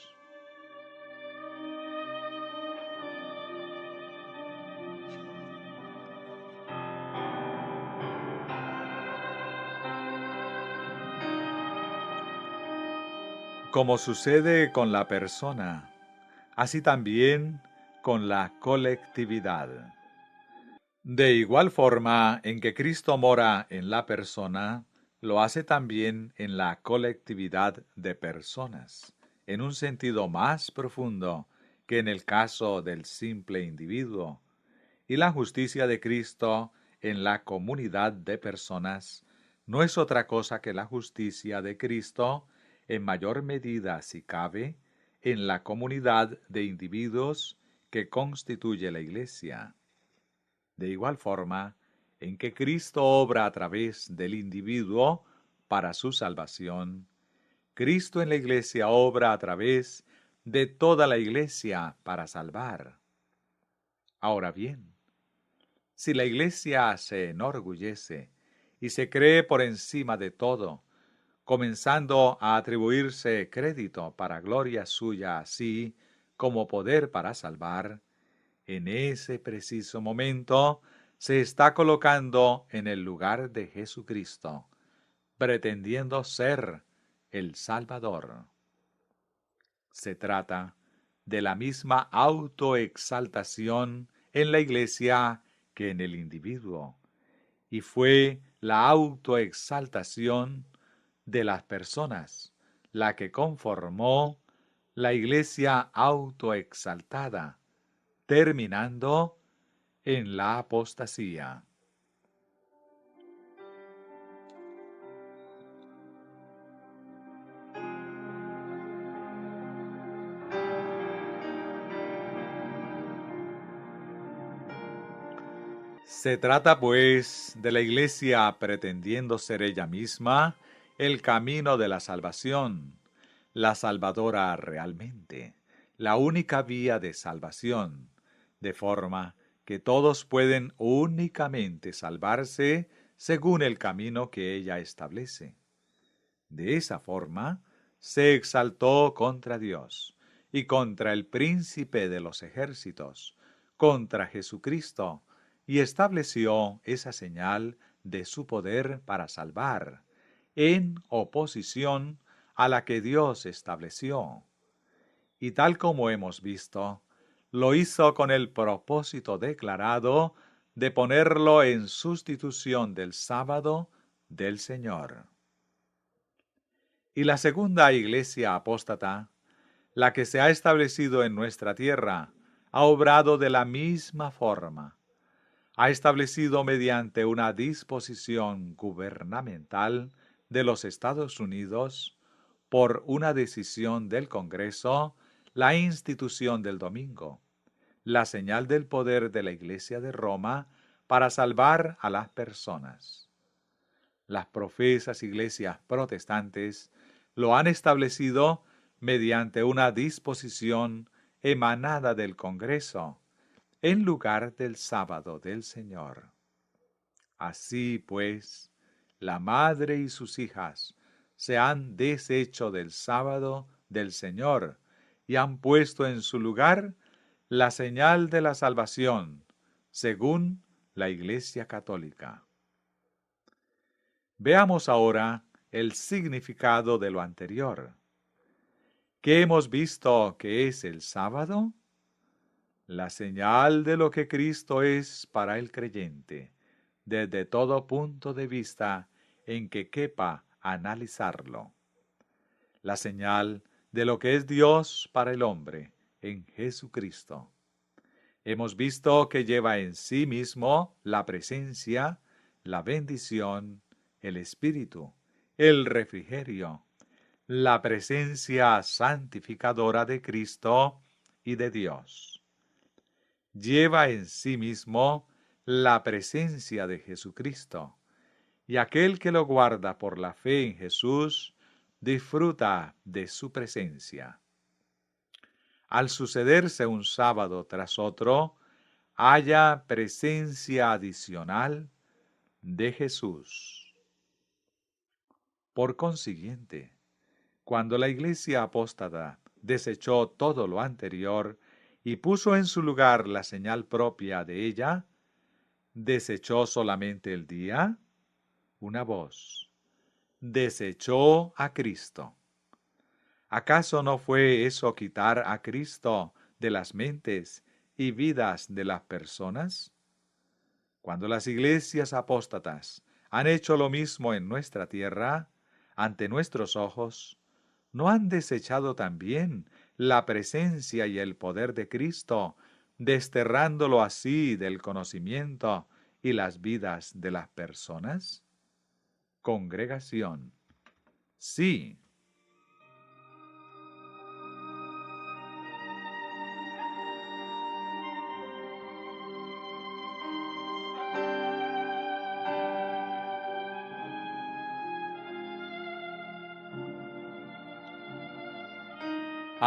Como sucede con la persona, así también con la colectividad. De igual forma en que Cristo mora en la persona, lo hace también en la colectividad de personas, en un sentido más profundo que en el caso del simple individuo. Y la justicia de Cristo en la comunidad de personas no es otra cosa que la justicia de Cristo, en mayor medida, si cabe, en la comunidad de individuos que constituye la Iglesia. De igual forma en que Cristo obra a través del individuo para su salvación, Cristo en la Iglesia obra a través de toda la Iglesia para salvar. Ahora bien, si la Iglesia se enorgullece y se cree por encima de todo, comenzando a atribuirse crédito para gloria suya así como poder para salvar, en ese preciso momento se está colocando en el lugar de Jesucristo, pretendiendo ser el Salvador. Se trata de la misma autoexaltación en la Iglesia que en el individuo, y fue la autoexaltación de las personas la que conformó la Iglesia autoexaltada, terminando en la apostasía. Se trata, pues, de la Iglesia pretendiendo ser ella misma el camino de la salvación, la salvadora realmente, la única vía de salvación, de forma que todos pueden únicamente salvarse según el camino que ella establece. De esa forma, se exaltó contra Dios y contra el príncipe de los ejércitos, contra Jesucristo, y estableció esa señal de su poder para salvar, en oposición a la que Dios estableció. Y tal como hemos visto, lo hizo con el propósito declarado de ponerlo en sustitución del sábado del Señor. Y la segunda iglesia apóstata, la que se ha establecido en nuestra tierra, ha obrado de la misma forma. Ha establecido mediante una disposición gubernamental de los Estados Unidos, por una decisión del Congreso, la institución del domingo, la señal del poder de la Iglesia de Roma para salvar a las personas. Las profesas iglesias protestantes lo han establecido mediante una disposición emanada del Congreso, en lugar del sábado del Señor. Así pues, la madre y sus hijas se han deshecho del sábado del Señor y han puesto en su lugar la señal de la salvación, según la Iglesia Católica. Veamos ahora el significado de lo anterior. ¿Qué hemos visto que es el sábado? La señal de lo que Cristo es para el creyente, desde todo punto de vista en que quepa analizarlo. La señal de lo que es Dios para el hombre en Jesucristo. Hemos visto que lleva en sí mismo la presencia, la bendición, el espíritu, el refrigerio, la presencia santificadora de Cristo y de Dios. Lleva en sí mismo la presencia de Jesucristo, y aquel que lo guarda por la fe en Jesús disfruta de su presencia. Al sucederse un sábado tras otro, haya presencia adicional de Jesús. Por consiguiente, cuando la Iglesia apóstata desechó todo lo anterior y puso en su lugar la señal propia de ella, ¿desechó solamente el día? Una voz. Desechó a Cristo. ¿Acaso no fue eso quitar a Cristo de las mentes y vidas de las personas? Cuando las iglesias apóstatas han hecho lo mismo en nuestra tierra, ante nuestros ojos, ¿no han desechado también la presencia y el poder de Cristo, desterrándolo así del conocimiento y las vidas de las personas? Congregación. Sí.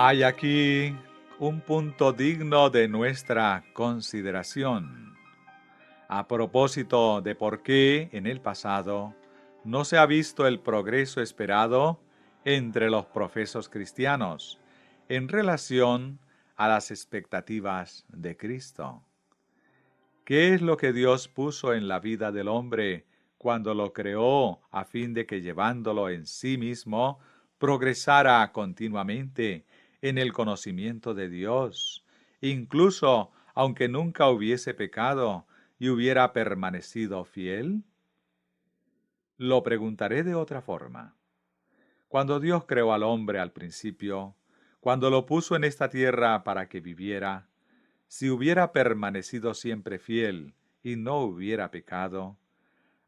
Hay aquí un punto digno de nuestra consideración. A propósito de por qué en el pasado no se ha visto el progreso esperado entre los profesos cristianos en relación a las expectativas de Cristo. ¿Qué es lo que Dios puso en la vida del hombre cuando lo creó a fin de que llevándolo en sí mismo progresara continuamente en el conocimiento de Dios, incluso aunque nunca hubiese pecado y hubiera permanecido fiel? Lo preguntaré de otra forma. Cuando Dios creó al hombre al principio, cuando lo puso en esta tierra para que viviera, si hubiera permanecido siempre fiel y no hubiera pecado,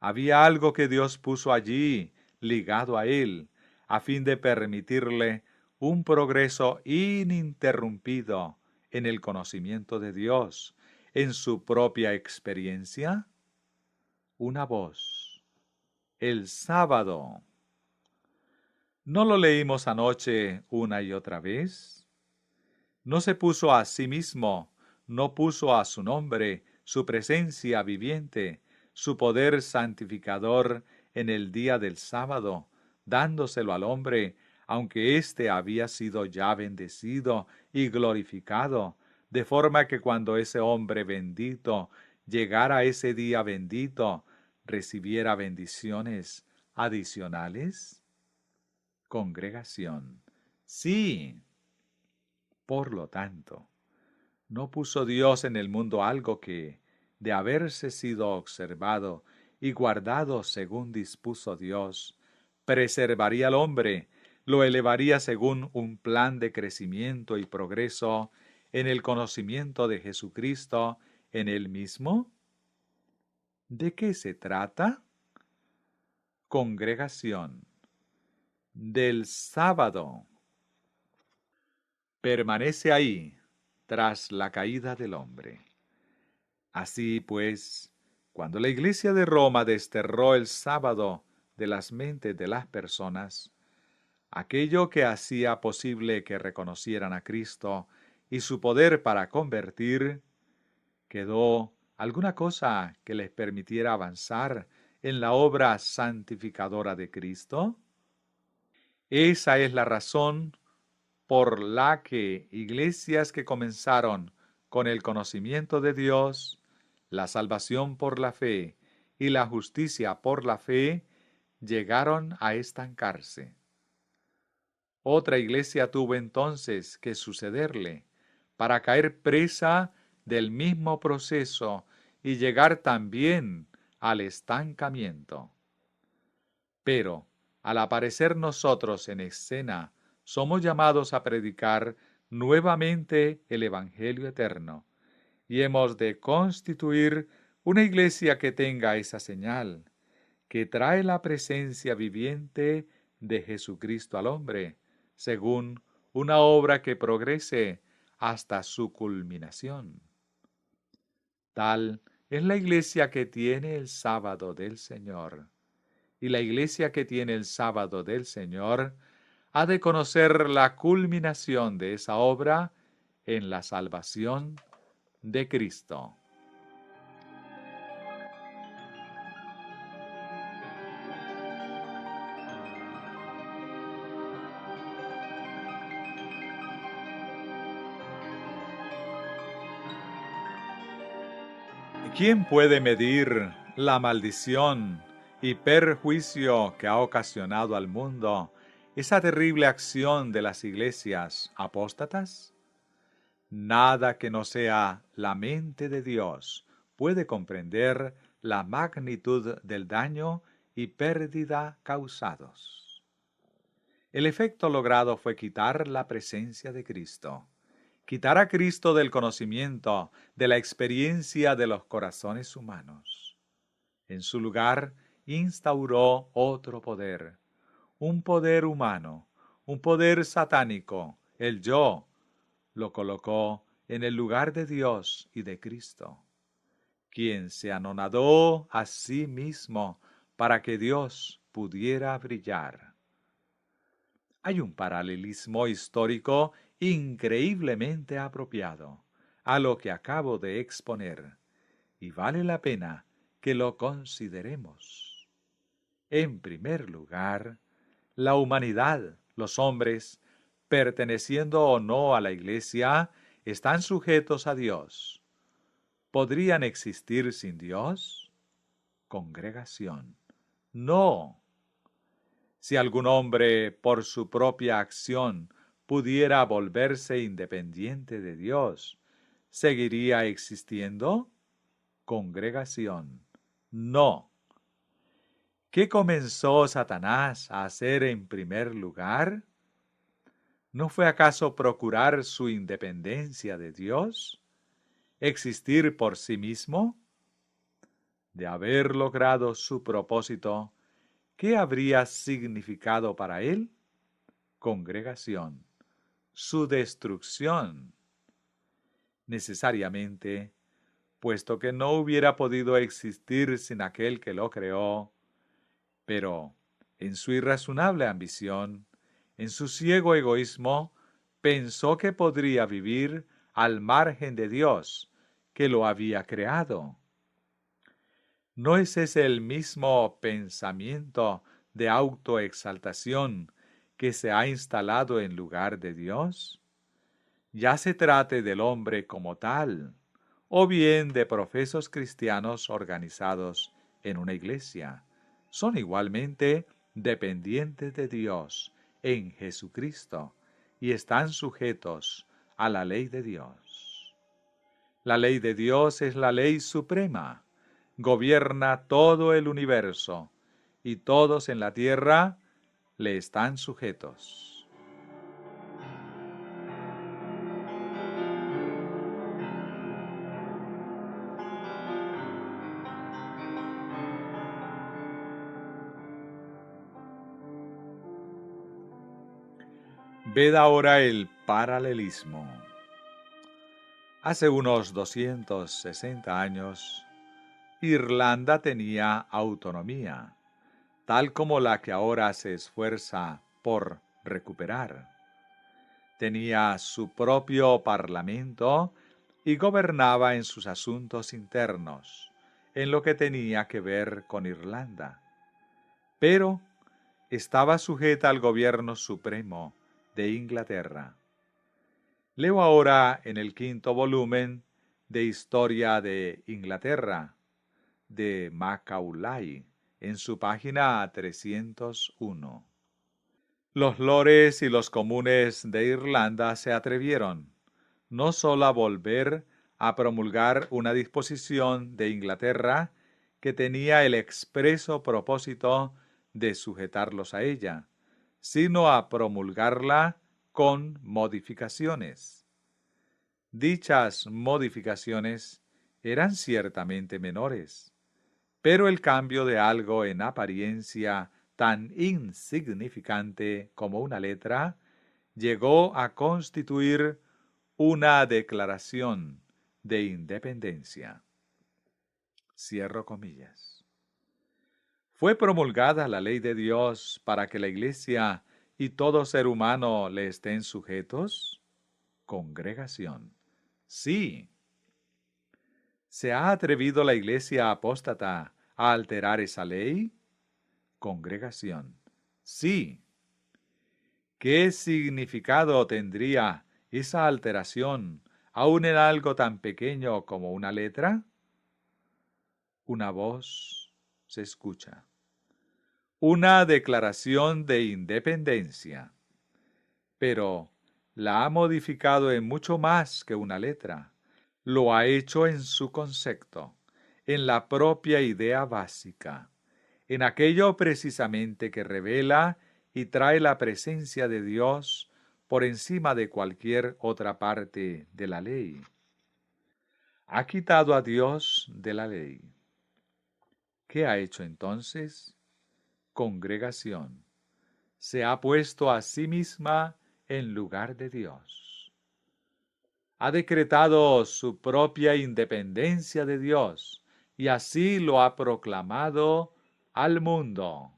había algo que Dios puso allí, ligado a él, a fin de permitirle un progreso ininterrumpido en el conocimiento de Dios, en su propia experiencia. Una voz. El sábado. ¿No lo leímos anoche una y otra vez? No se puso a sí mismo, no puso a su nombre, su presencia viviente, su poder santificador en el día del sábado, dándoselo al hombre, aunque éste había sido ya bendecido y glorificado, de forma que cuando ese hombre bendito llegara ese día bendito, recibiera bendiciones adicionales. Congregación. Sí. Por lo tanto, ¿no puso Dios en el mundo algo que, de haberse sido observado y guardado según dispuso Dios, preservaría al hombre, lo elevaría según un plan de crecimiento y progreso en el conocimiento de Jesucristo en él mismo? ¿De qué se trata? Congregación. Del sábado. Permanece ahí tras la caída del hombre. Así pues, cuando la Iglesia de Roma desterró el sábado de las mentes de las personas, aquello que hacía posible que reconocieran a Cristo y su poder para convertir, ¿quedó alguna cosa que les permitiera avanzar en la obra santificadora de Cristo? Esa es la razón por la que iglesias que comenzaron con el conocimiento de Dios, la salvación por la fe y la justicia por la fe, llegaron a estancarse. Otra iglesia tuvo entonces que sucederle para caer presa del mismo proceso y llegar también al estancamiento. Pero, al aparecer nosotros en escena, somos llamados a predicar nuevamente el Evangelio eterno, y hemos de constituir una iglesia que tenga esa señal, que trae la presencia viviente de Jesucristo al hombre, según una obra que progrese hasta su culminación. Tal es la iglesia que tiene el sábado del Señor. Y la iglesia que tiene el sábado del Señor ha de conocer la culminación de esa obra en la salvación de Cristo. ¿Quién puede medir la maldición y perjuicio que ha ocasionado al mundo esa terrible acción de las iglesias apóstatas? Nada que no sea la mente de Dios puede comprender la magnitud del daño y pérdida causados. El efecto logrado fue quitar la presencia de Cristo, quitar a Cristo del conocimiento, de la experiencia de los corazones humanos. En su lugar, instauró otro poder, un poder humano, un poder satánico, el yo. Lo colocó en el lugar de Dios y de Cristo, quien se anonadó a sí mismo para que Dios pudiera brillar. Hay un paralelismo histórico increíblemente apropiado a lo que acabo de exponer, y vale la pena que lo consideremos. En primer lugar, la humanidad, los hombres, perteneciendo o no a la Iglesia, están sujetos a Dios. ¿Podrían existir sin Dios? Congregación. No. Si algún hombre, por su propia acción, pudiera volverse independiente de Dios, ¿seguiría existiendo? Congregación. No. ¿Qué comenzó Satanás a hacer en primer lugar? ¿No fue acaso procurar su independencia de Dios? ¿Existir por sí mismo? De haber logrado su propósito, ¿qué habría significado para él? Congregación. Su destrucción. Necesariamente, puesto que no hubiera podido existir sin aquel que lo creó, pero en su irrazonable ambición, en su ciego egoísmo, pensó que podría vivir al margen de Dios, que lo había creado. ¿No es ese el mismo pensamiento de autoexaltación que se ha instalado en lugar de Dios? Ya se trate del hombre como tal, o bien de profesos cristianos organizados en una iglesia, son igualmente dependientes de Dios en Jesucristo y están sujetos a la ley de Dios. La ley de Dios es la ley suprema, gobierna todo el universo y todos en la tierra le están sujetos. Ved ahora el paralelismo. Hace unos 260 años, Irlanda tenía autonomía, tal como la que ahora se esfuerza por recuperar. Tenía su propio parlamento y gobernaba en sus asuntos internos, en lo que tenía que ver con Irlanda. Pero estaba sujeta al gobierno supremo de Inglaterra. Leo ahora en el quinto volumen de Historia de Inglaterra, de Macaulay, en su página 301. Los lores y los comunes de Irlanda se atrevieron, no sólo a volver a promulgar una disposición de Inglaterra que tenía el expreso propósito de sujetarlos a ella, sino a promulgarla con modificaciones. Dichas modificaciones eran ciertamente menores, pero el cambio de algo en apariencia tan insignificante como una letra llegó a constituir una declaración de independencia. Cierro comillas. ¿Fue promulgada la ley de Dios para que la Iglesia y todo ser humano le estén sujetos? Congregación. Sí. ¿Se ha atrevido la Iglesia apóstata a alterar esa ley? Congregación. Sí. ¿Qué significado tendría esa alteración aun en algo tan pequeño como una letra? Una voz se escucha. Una declaración de independencia. Pero, la ha modificado en mucho más que una letra. Lo ha hecho en su concepto, en la propia idea básica, en aquello precisamente que revela y trae la presencia de Dios por encima de cualquier otra parte de la ley. Ha quitado a Dios de la ley. ¿Qué ha hecho entonces? Congregación. Se ha puesto a sí misma en lugar de Dios. Ha decretado su propia independencia de Dios y así lo ha proclamado al mundo.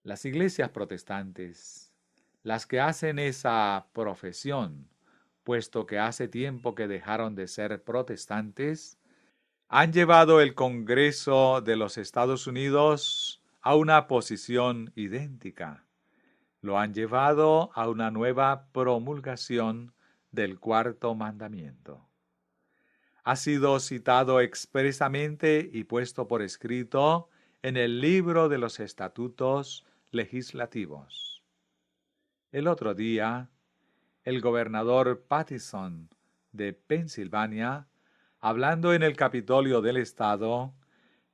Las iglesias protestantes, las que hacen esa profesión, puesto que hace tiempo que dejaron de ser protestantes, han llevado el Congreso de los Estados Unidos a una posición idéntica. Lo han llevado a una nueva promulgación del cuarto mandamiento. Ha sido citado expresamente y puesto por escrito en el libro de los estatutos legislativos. El otro día, el gobernador Pattison de Pensilvania, hablando en el Capitolio del Estado,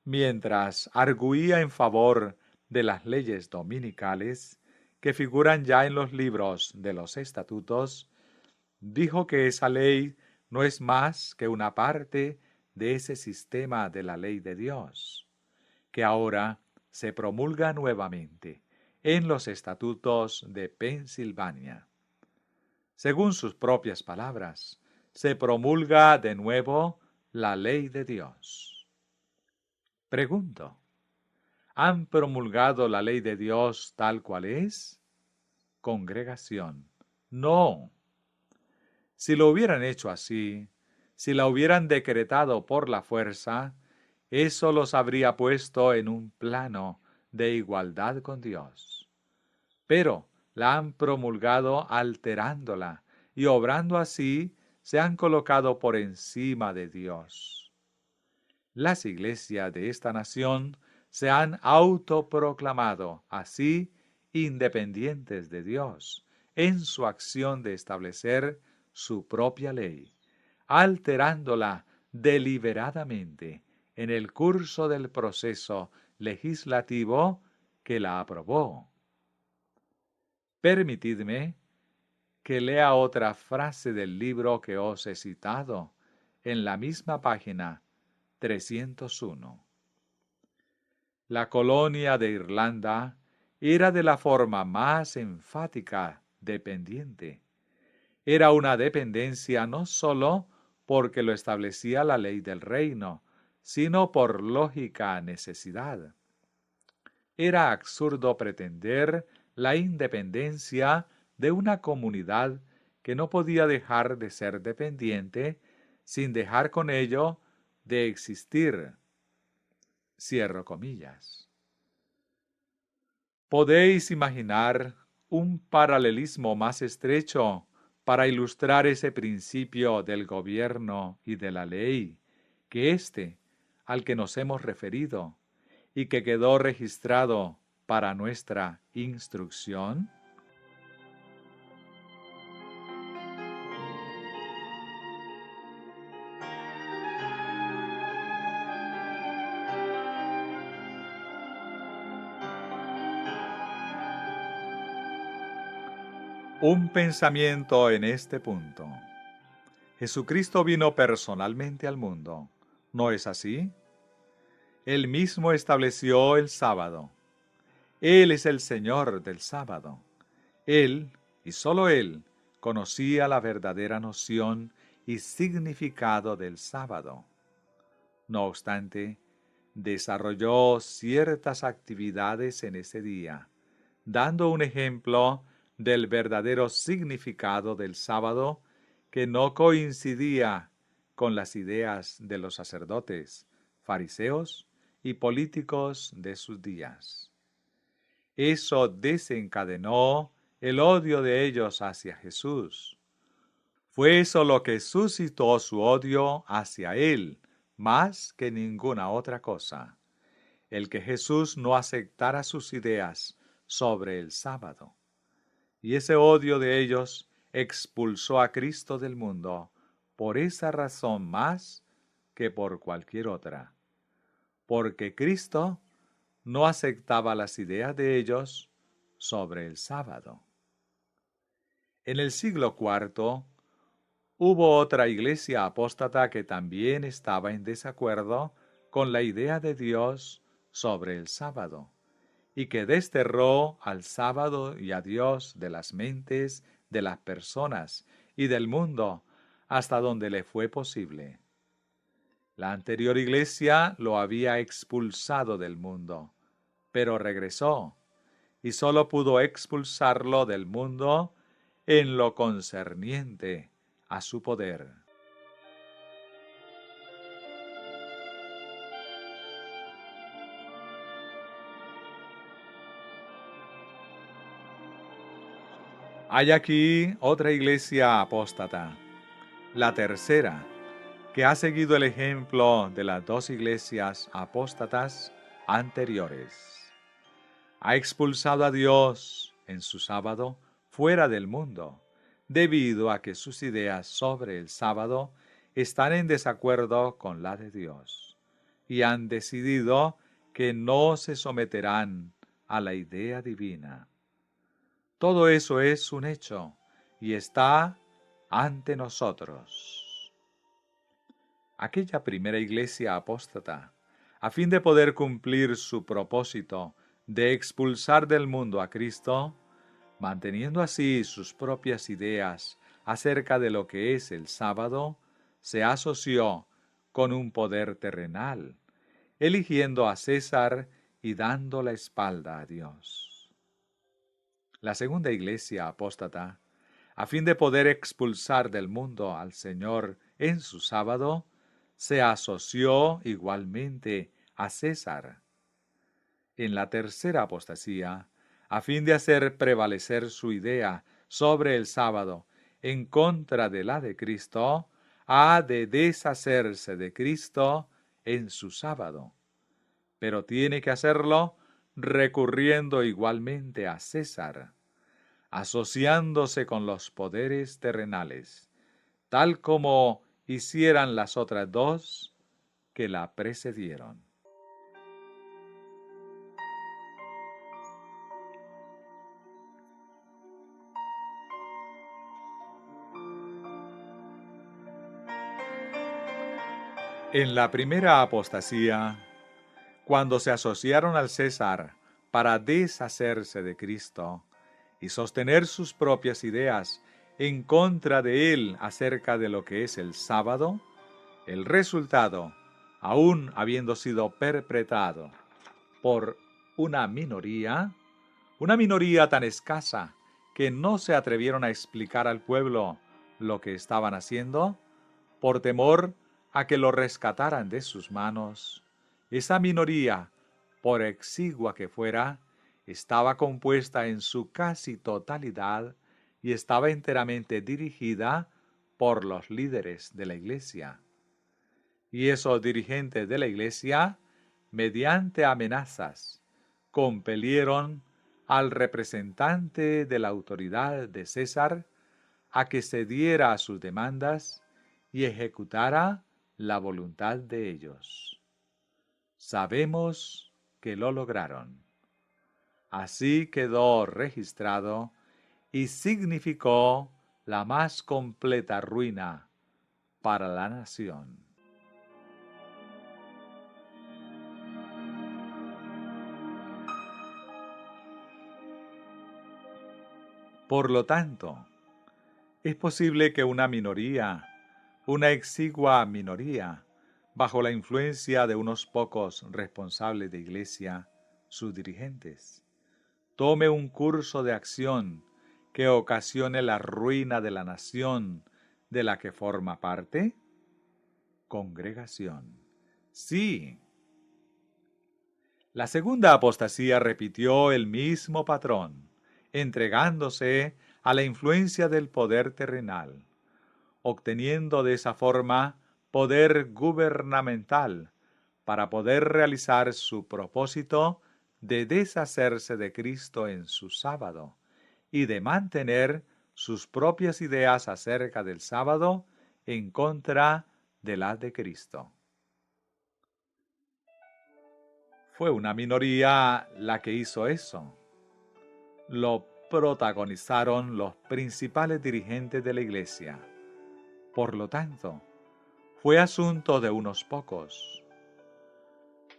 mientras arguía en favor de las leyes dominicales que figuran ya en los libros de los estatutos, dijo que esa ley no es más que una parte de ese sistema de la ley de Dios, que ahora se promulga nuevamente en los estatutos de Pensilvania. Según sus propias palabras, se promulga de nuevo la ley de Dios. Pregunto, ¿han promulgado la ley de Dios tal cual es? Congregación, no. Si lo hubieran hecho así, si la hubieran decretado por la fuerza, eso los habría puesto en un plano de igualdad con Dios. Pero la han promulgado alterándola y obrando así se han colocado por encima de Dios. Las iglesias de esta nación se han autoproclamado así independientes de Dios en su acción de establecer su propia ley, alterándola deliberadamente en el curso del proceso legislativo que la aprobó. Permitidme que lea otra frase del libro que os he citado en la misma página 301. La colonia de Irlanda era de la forma más enfática dependiente. Era una dependencia no sólo porque lo establecía la ley del reino, sino por lógica necesidad. Era absurdo pretender la independencia de una comunidad que no podía dejar de ser dependiente sin dejar con ello de existir. Cierro comillas. ¿Podéis imaginar un paralelismo más estrecho para ilustrar ese principio del gobierno y de la ley que este al que nos hemos referido y que quedó registrado para nuestra instrucción? Un pensamiento en este punto. Jesucristo vino personalmente al mundo, ¿no es así? Él mismo estableció el sábado. Él es el Señor del sábado. Él, y sólo Él, conocía la verdadera noción y significado del sábado. No obstante, desarrolló ciertas actividades en ese día, dando un ejemplo del verdadero significado del sábado que no coincidía con las ideas de los sacerdotes, fariseos y políticos de sus días. Eso desencadenó el odio de ellos hacia Jesús. Fue eso lo que suscitó su odio hacia él, más que ninguna otra cosa, el que Jesús no aceptara sus ideas sobre el sábado. Y ese odio de ellos expulsó a Cristo del mundo, por esa razón más que por cualquier otra. Porque Cristo no aceptaba las ideas de ellos sobre el sábado. En el siglo IV hubo otra iglesia apóstata que también estaba en desacuerdo con la idea de Dios sobre el sábado, y que desterró al sábado y a Dios de las mentes de las personas y del mundo hasta donde le fue posible. La anterior iglesia lo había expulsado del mundo, pero regresó, y sólo pudo expulsarlo del mundo en lo concerniente a su poder. Hay aquí otra iglesia apóstata, la tercera, que ha seguido el ejemplo de las dos iglesias apóstatas anteriores. Ha expulsado a Dios en su sábado fuera del mundo, debido a que sus ideas sobre el sábado están en desacuerdo con la de Dios, y han decidido que no se someterán a la idea divina. Todo eso es un hecho y está ante nosotros. Aquella primera iglesia apóstata, a fin de poder cumplir su propósito de expulsar del mundo a Cristo, manteniendo así sus propias ideas acerca de lo que es el sábado, se asoció con un poder terrenal, eligiendo a César y dando la espalda a Dios. La segunda iglesia apóstata, a fin de poder expulsar del mundo al Señor en su sábado, se asoció igualmente a César. En la tercera apostasía, a fin de hacer prevalecer su idea sobre el sábado en contra de la de Cristo, ha de deshacerse de Cristo en su sábado. Pero tiene que hacerlo recurriendo igualmente a César, asociándose con los poderes terrenales, tal como hicieran las otras dos que la precedieron. En la primera apostasía, cuando se asociaron al César para deshacerse de Cristo y sostener sus propias ideas en contra de él acerca de lo que es el sábado, el resultado, aun habiendo sido perpetrado por una minoría tan escasa que no se atrevieron a explicar al pueblo lo que estaban haciendo, por temor a que lo rescataran de sus manos. Esa minoría, por exigua que fuera, estaba compuesta en su casi totalidad y estaba enteramente dirigida por los líderes de la Iglesia. Y esos dirigentes de la Iglesia, mediante amenazas, compelieron al representante de la autoridad de César a que cediera a sus demandas y ejecutara la voluntad de ellos. Sabemos que lo lograron. Así quedó registrado y significó la más completa ruina para la nación. Por lo tanto, es posible que una exigua minoría, bajo la influencia de unos pocos responsables de iglesia, sus dirigentes, tome un curso de acción que ocasione la ruina de la nación de la que forma parte? Congregación. Sí. La segunda apostasía repitió el mismo patrón, entregándose a la influencia del poder terrenal, obteniendo de esa forma poder gubernamental para poder realizar su propósito de deshacerse de Cristo en su sábado y de mantener sus propias ideas acerca del sábado en contra de las de Cristo. Fue una minoría la que hizo eso. Lo protagonizaron los principales dirigentes de la Iglesia. Por lo tanto, fue asunto de unos pocos.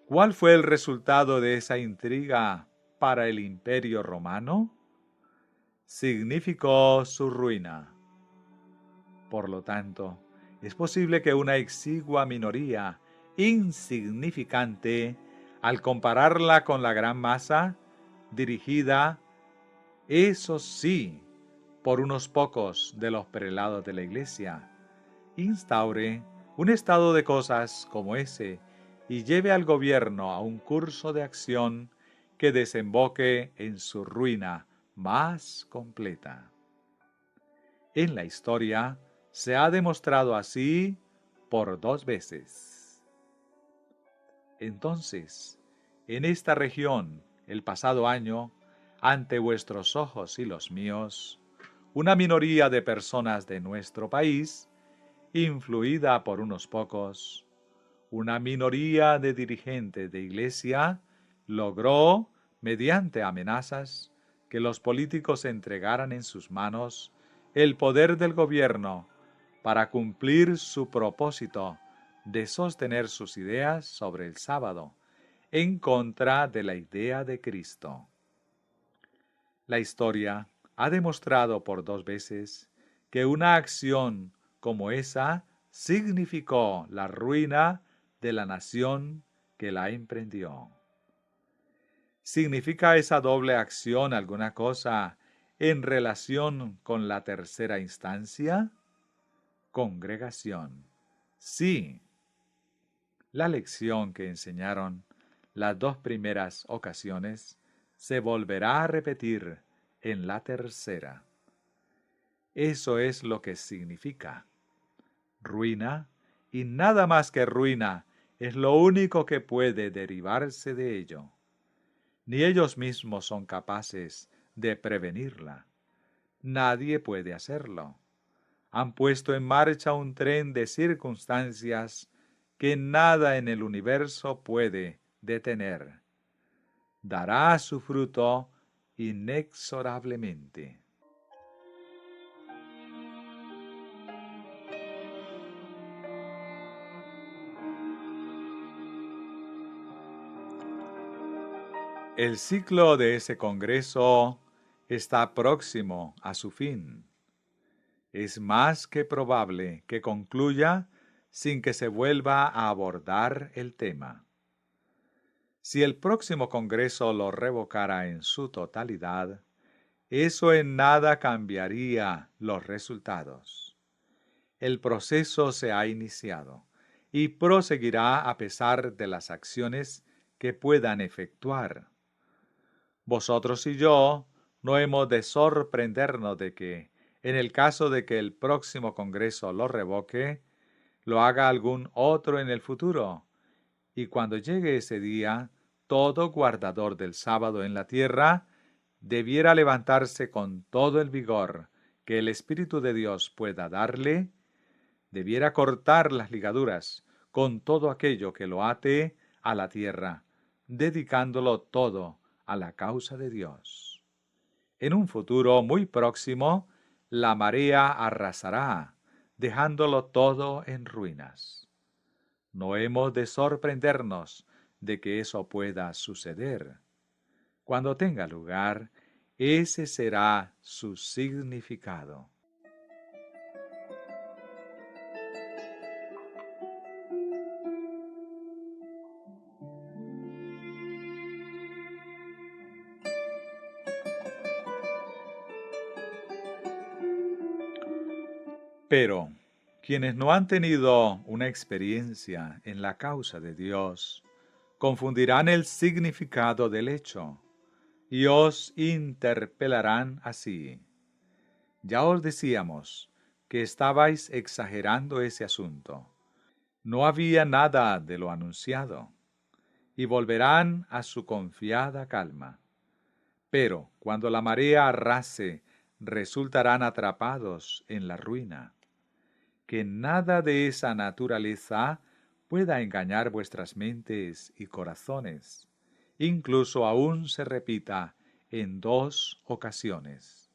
¿Cuál fue el resultado de esa intriga para el Imperio Romano? Significó su ruina. Por lo tanto, es posible que una exigua minoría, insignificante, al compararla con la gran masa, dirigida, eso sí, por unos pocos de los prelados de la Iglesia, instaure un estado de cosas como ese y lleve al gobierno a un curso de acción que desemboque en su ruina más completa. En la historia se ha demostrado así por 2 veces. Entonces, en esta región, el pasado año, ante vuestros ojos y los míos, una minoría de personas de nuestro país, influida por unos pocos, una minoría de dirigentes de iglesia, logró, mediante amenazas, que los políticos entregaran en sus manos el poder del gobierno para cumplir su propósito de sostener sus ideas sobre el sábado, en contra de la idea de Cristo. La historia ha demostrado por 2 veces que una acción como esa significó la ruina de la nación que la emprendió. ¿Significa esa doble acción alguna cosa en relación con la tercera instancia? Congregación. Sí. La lección que enseñaron las 2 primeras ocasiones se volverá a repetir en la tercera. Eso es lo que significa. Ruina, y nada más que ruina, es lo único que puede derivarse de ello. Ni ellos mismos son capaces de prevenirla. Nadie puede hacerlo. Han puesto en marcha un tren de circunstancias que nada en el universo puede detener. Dará su fruto inexorablemente. El ciclo de ese congreso está próximo a su fin. Es más que probable que concluya sin que se vuelva a abordar el tema. Si el próximo congreso lo revocara en su totalidad, eso en nada cambiaría los resultados. El proceso se ha iniciado y proseguirá a pesar de las acciones que puedan efectuar. Vosotros y yo no hemos de sorprendernos de que, en el caso de que el próximo Congreso lo revoque, lo haga algún otro en el futuro, y cuando llegue ese día, todo guardador del sábado en la tierra debiera levantarse con todo el vigor que el Espíritu de Dios pueda darle, debiera cortar las ligaduras con todo aquello que lo ate a la tierra, dedicándolo todo a la causa de Dios. En un futuro muy próximo, la marea arrasará, dejándolo todo en ruinas. No hemos de sorprendernos de que eso pueda suceder. Cuando tenga lugar, ese será su significado. Pero quienes no han tenido una experiencia en la causa de Dios, confundirán el significado del hecho y os interpelarán así. Ya os decíamos que estabais exagerando ese asunto. No había nada de lo anunciado, y volverán a su confiada calma. Pero cuando la marea arrase, resultarán atrapados en la ruina. Que nada de esa naturaleza pueda engañar vuestras mentes y corazones, incluso aún se repita en 2 ocasiones.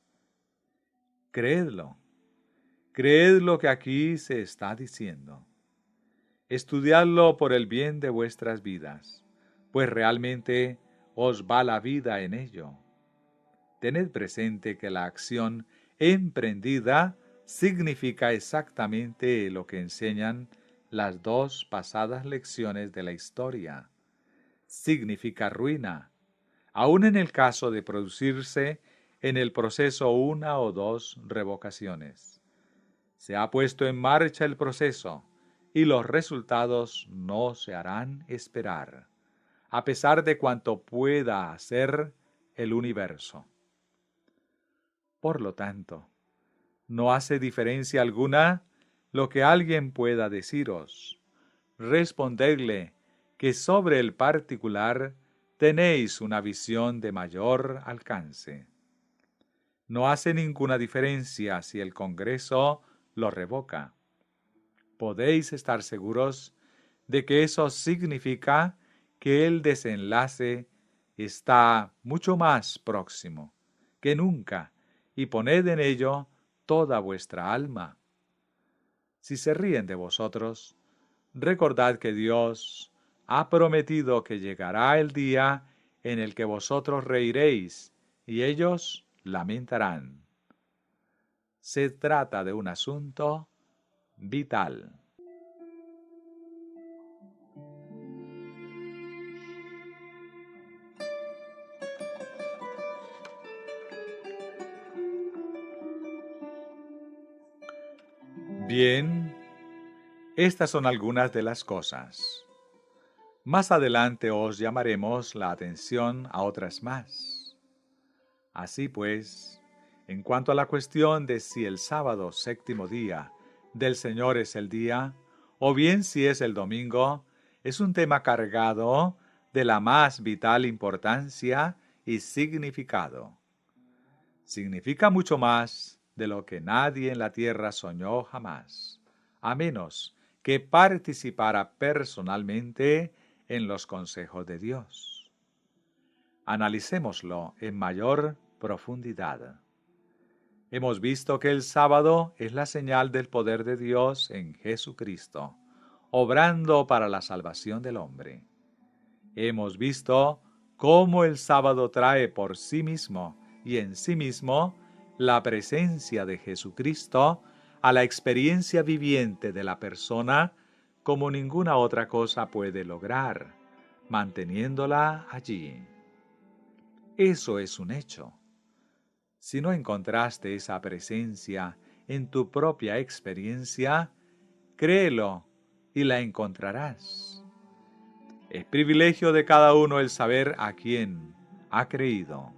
Creedlo, creed lo que aquí se está diciendo. Estudiadlo por el bien de vuestras vidas, pues realmente os va la vida en ello. Tened presente que la acción emprendida significa exactamente lo que enseñan las 2 pasadas lecciones de la historia. Significa ruina, aun en el caso de producirse en el proceso 1 o 2 revocaciones. Se ha puesto en marcha el proceso y los resultados no se harán esperar, a pesar de cuanto pueda hacer el universo. Por lo tanto, no hace diferencia alguna lo que alguien pueda deciros. Respondedle que sobre el particular tenéis una visión de mayor alcance. No hace ninguna diferencia si el Congreso lo revoca. Podéis estar seguros de que eso significa que el desenlace está mucho más próximo que nunca, y poned en ello toda vuestra alma. Si se ríen de vosotros, recordad que Dios ha prometido que llegará el día en el que vosotros reiréis y ellos lamentarán. Se trata de un asunto vital. Bien, estas son algunas de las cosas. Más adelante os llamaremos la atención a otras más. Así pues, en cuanto a la cuestión de si el sábado, 7º día del Señor es el día, o bien si es el domingo, es un tema cargado de la más vital importancia y significado. Significa mucho más de lo que nadie en la tierra soñó jamás, a menos que participara personalmente en los consejos de Dios. Analicémoslo en mayor profundidad. Hemos visto que el sábado es la señal del poder de Dios en Jesucristo, obrando para la salvación del hombre. Hemos visto cómo el sábado trae por sí mismo y en sí mismo la presencia de Jesucristo a la experiencia viviente de la persona como ninguna otra cosa puede lograr, manteniéndola allí. Eso es un hecho. Si no encontraste esa presencia en tu propia experiencia, créelo y la encontrarás. Es privilegio de cada uno el saber a quién ha creído.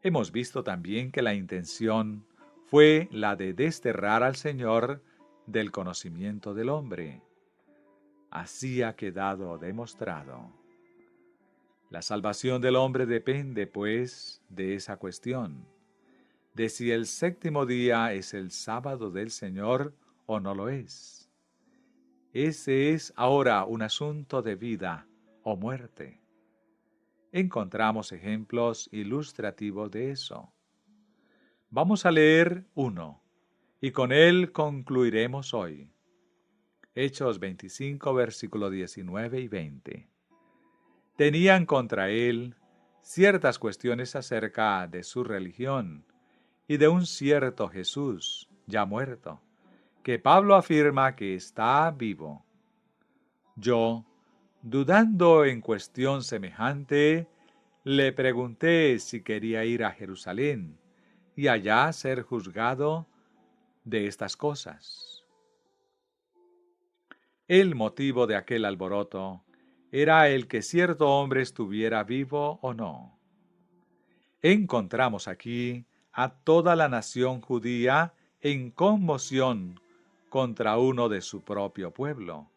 Hemos visto también que la intención fue la de desterrar al Señor del conocimiento del hombre. Así ha quedado demostrado. La salvación del hombre depende, pues, de esa cuestión, de si el 7º día es el sábado del Señor o no lo es. Ese es ahora un asunto de vida o muerte. Encontramos ejemplos ilustrativos de eso. Vamos a leer uno, y con él concluiremos hoy. Hechos 25, versículos 19 y 20. Tenían contra él ciertas cuestiones acerca de su religión y de un cierto Jesús, ya muerto, que Pablo afirma que está vivo. Yo, dudando en cuestión semejante, le pregunté si quería ir a Jerusalén y allá ser juzgado de estas cosas. El motivo de aquel alboroto era el que cierto hombre estuviera vivo o no. Encontramos aquí a toda la nación judía en conmoción contra uno de su propio pueblo,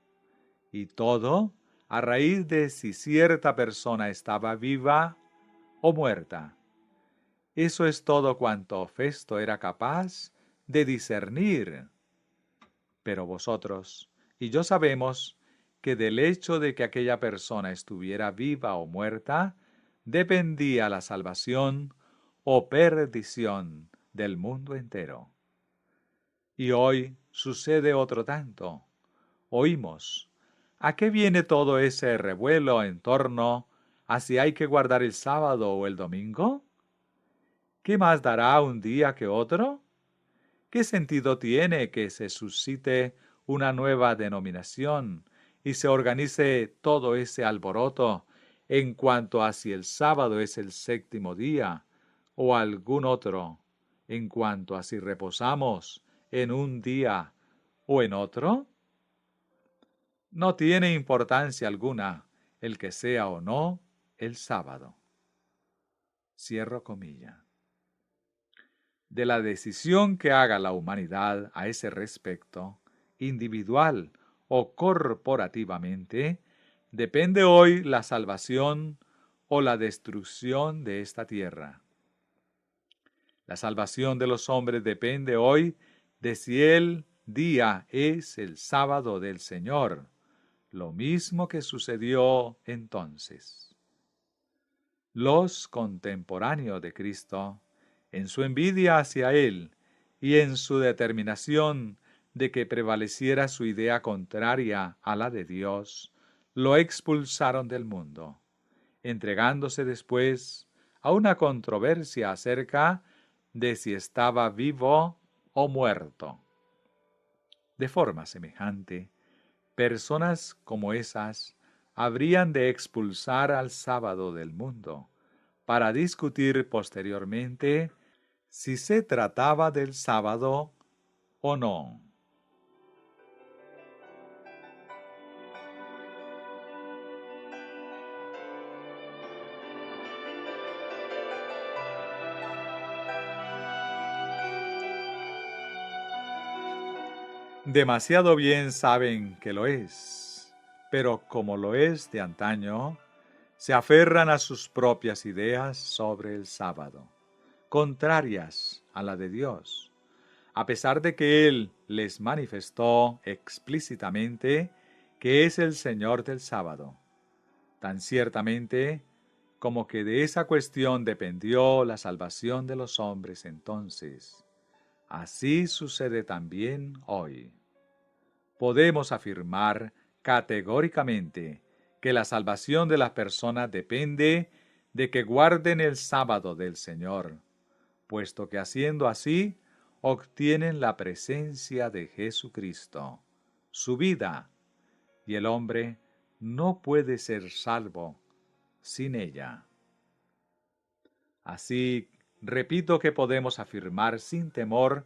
y todo a raíz de si cierta persona estaba viva o muerta. Eso es todo cuanto Festo era capaz de discernir. Pero vosotros y yo sabemos que del hecho de que aquella persona estuviera viva o muerta, dependía la salvación o perdición del mundo entero. Y hoy sucede otro tanto. Oímos, ¿a qué viene todo ese revuelo en torno a si hay que guardar el sábado o el domingo? ¿Qué más dará un día que otro? ¿Qué sentido tiene que se suscite una nueva denominación y se organice todo ese alboroto en cuanto a si el sábado es el séptimo día o algún otro, en cuanto a si reposamos en un día o en otro? No tiene importancia alguna el que sea o no el sábado. Cierro comilla. De la decisión que haga la humanidad a ese respecto, individual o corporativamente, depende hoy la salvación o la destrucción de esta tierra. La salvación de los hombres depende hoy de si el día es el sábado del Señor, lo mismo que sucedió entonces. Los contemporáneos de Cristo, en su envidia hacia Él y en su determinación de que prevaleciera su idea contraria a la de Dios, lo expulsaron del mundo, entregándose después a una controversia acerca de si estaba vivo o muerto. De forma semejante, personas como esas habrían de expulsar al sábado del mundo, para discutir posteriormente si se trataba del sábado o no. Demasiado bien saben que lo es, pero como lo es de antaño, se aferran a sus propias ideas sobre el sábado, contrarias a la de Dios, a pesar de que Él les manifestó explícitamente que es el Señor del sábado, tan ciertamente como que de esa cuestión dependió la salvación de los hombres entonces. Así sucede también hoy. Podemos afirmar categóricamente que la salvación de las personas depende de que guarden el sábado del Señor, puesto que haciendo así obtienen la presencia de Jesucristo, su vida, y el hombre no puede ser salvo sin ella. Así, repito que podemos afirmar sin temor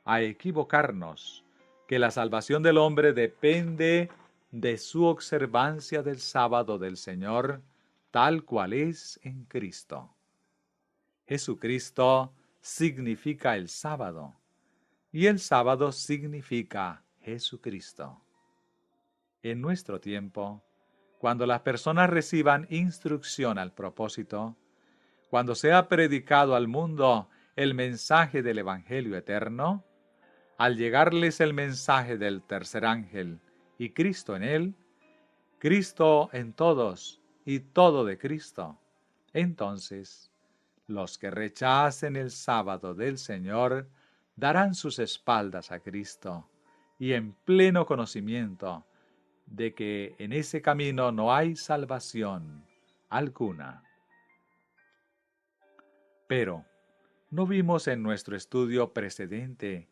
a equivocarnos que la salvación del hombre depende de su observancia del sábado del Señor, tal cual es en Cristo. Jesucristo significa el sábado, y el sábado significa Jesucristo. En nuestro tiempo, cuando las personas reciban instrucción al propósito, cuando sea predicado al mundo el mensaje del Evangelio eterno, al llegarles el mensaje del tercer ángel y Cristo en él, Cristo en todos y todo de Cristo, entonces los que rechacen el sábado del Señor darán sus espaldas a Cristo y en pleno conocimiento de que en ese camino no hay salvación alguna. Pero, ¿no vimos en nuestro estudio precedente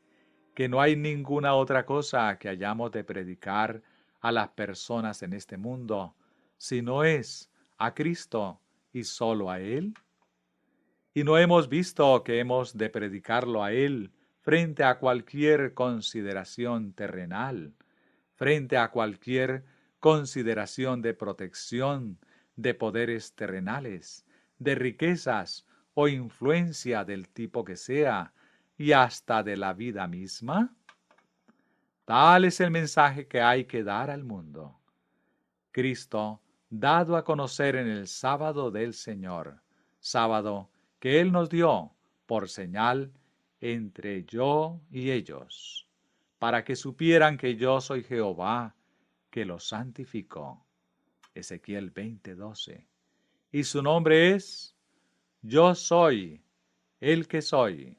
que no hay ninguna otra cosa que hayamos de predicar a las personas en este mundo, si no es a Cristo y solo a Él? ¿Y no hemos visto que hemos de predicarlo a Él frente a cualquier consideración terrenal, frente a cualquier consideración de protección, de poderes terrenales, de riquezas o influencia del tipo que sea, y hasta de la vida misma? Tal es el mensaje que hay que dar al mundo. Cristo, dado a conocer en el sábado del Señor, sábado que Él nos dio por señal entre yo y ellos, para que supieran que yo soy Jehová, que los santificó. Ezequiel 20:12. Y su nombre es Yo soy el que soy.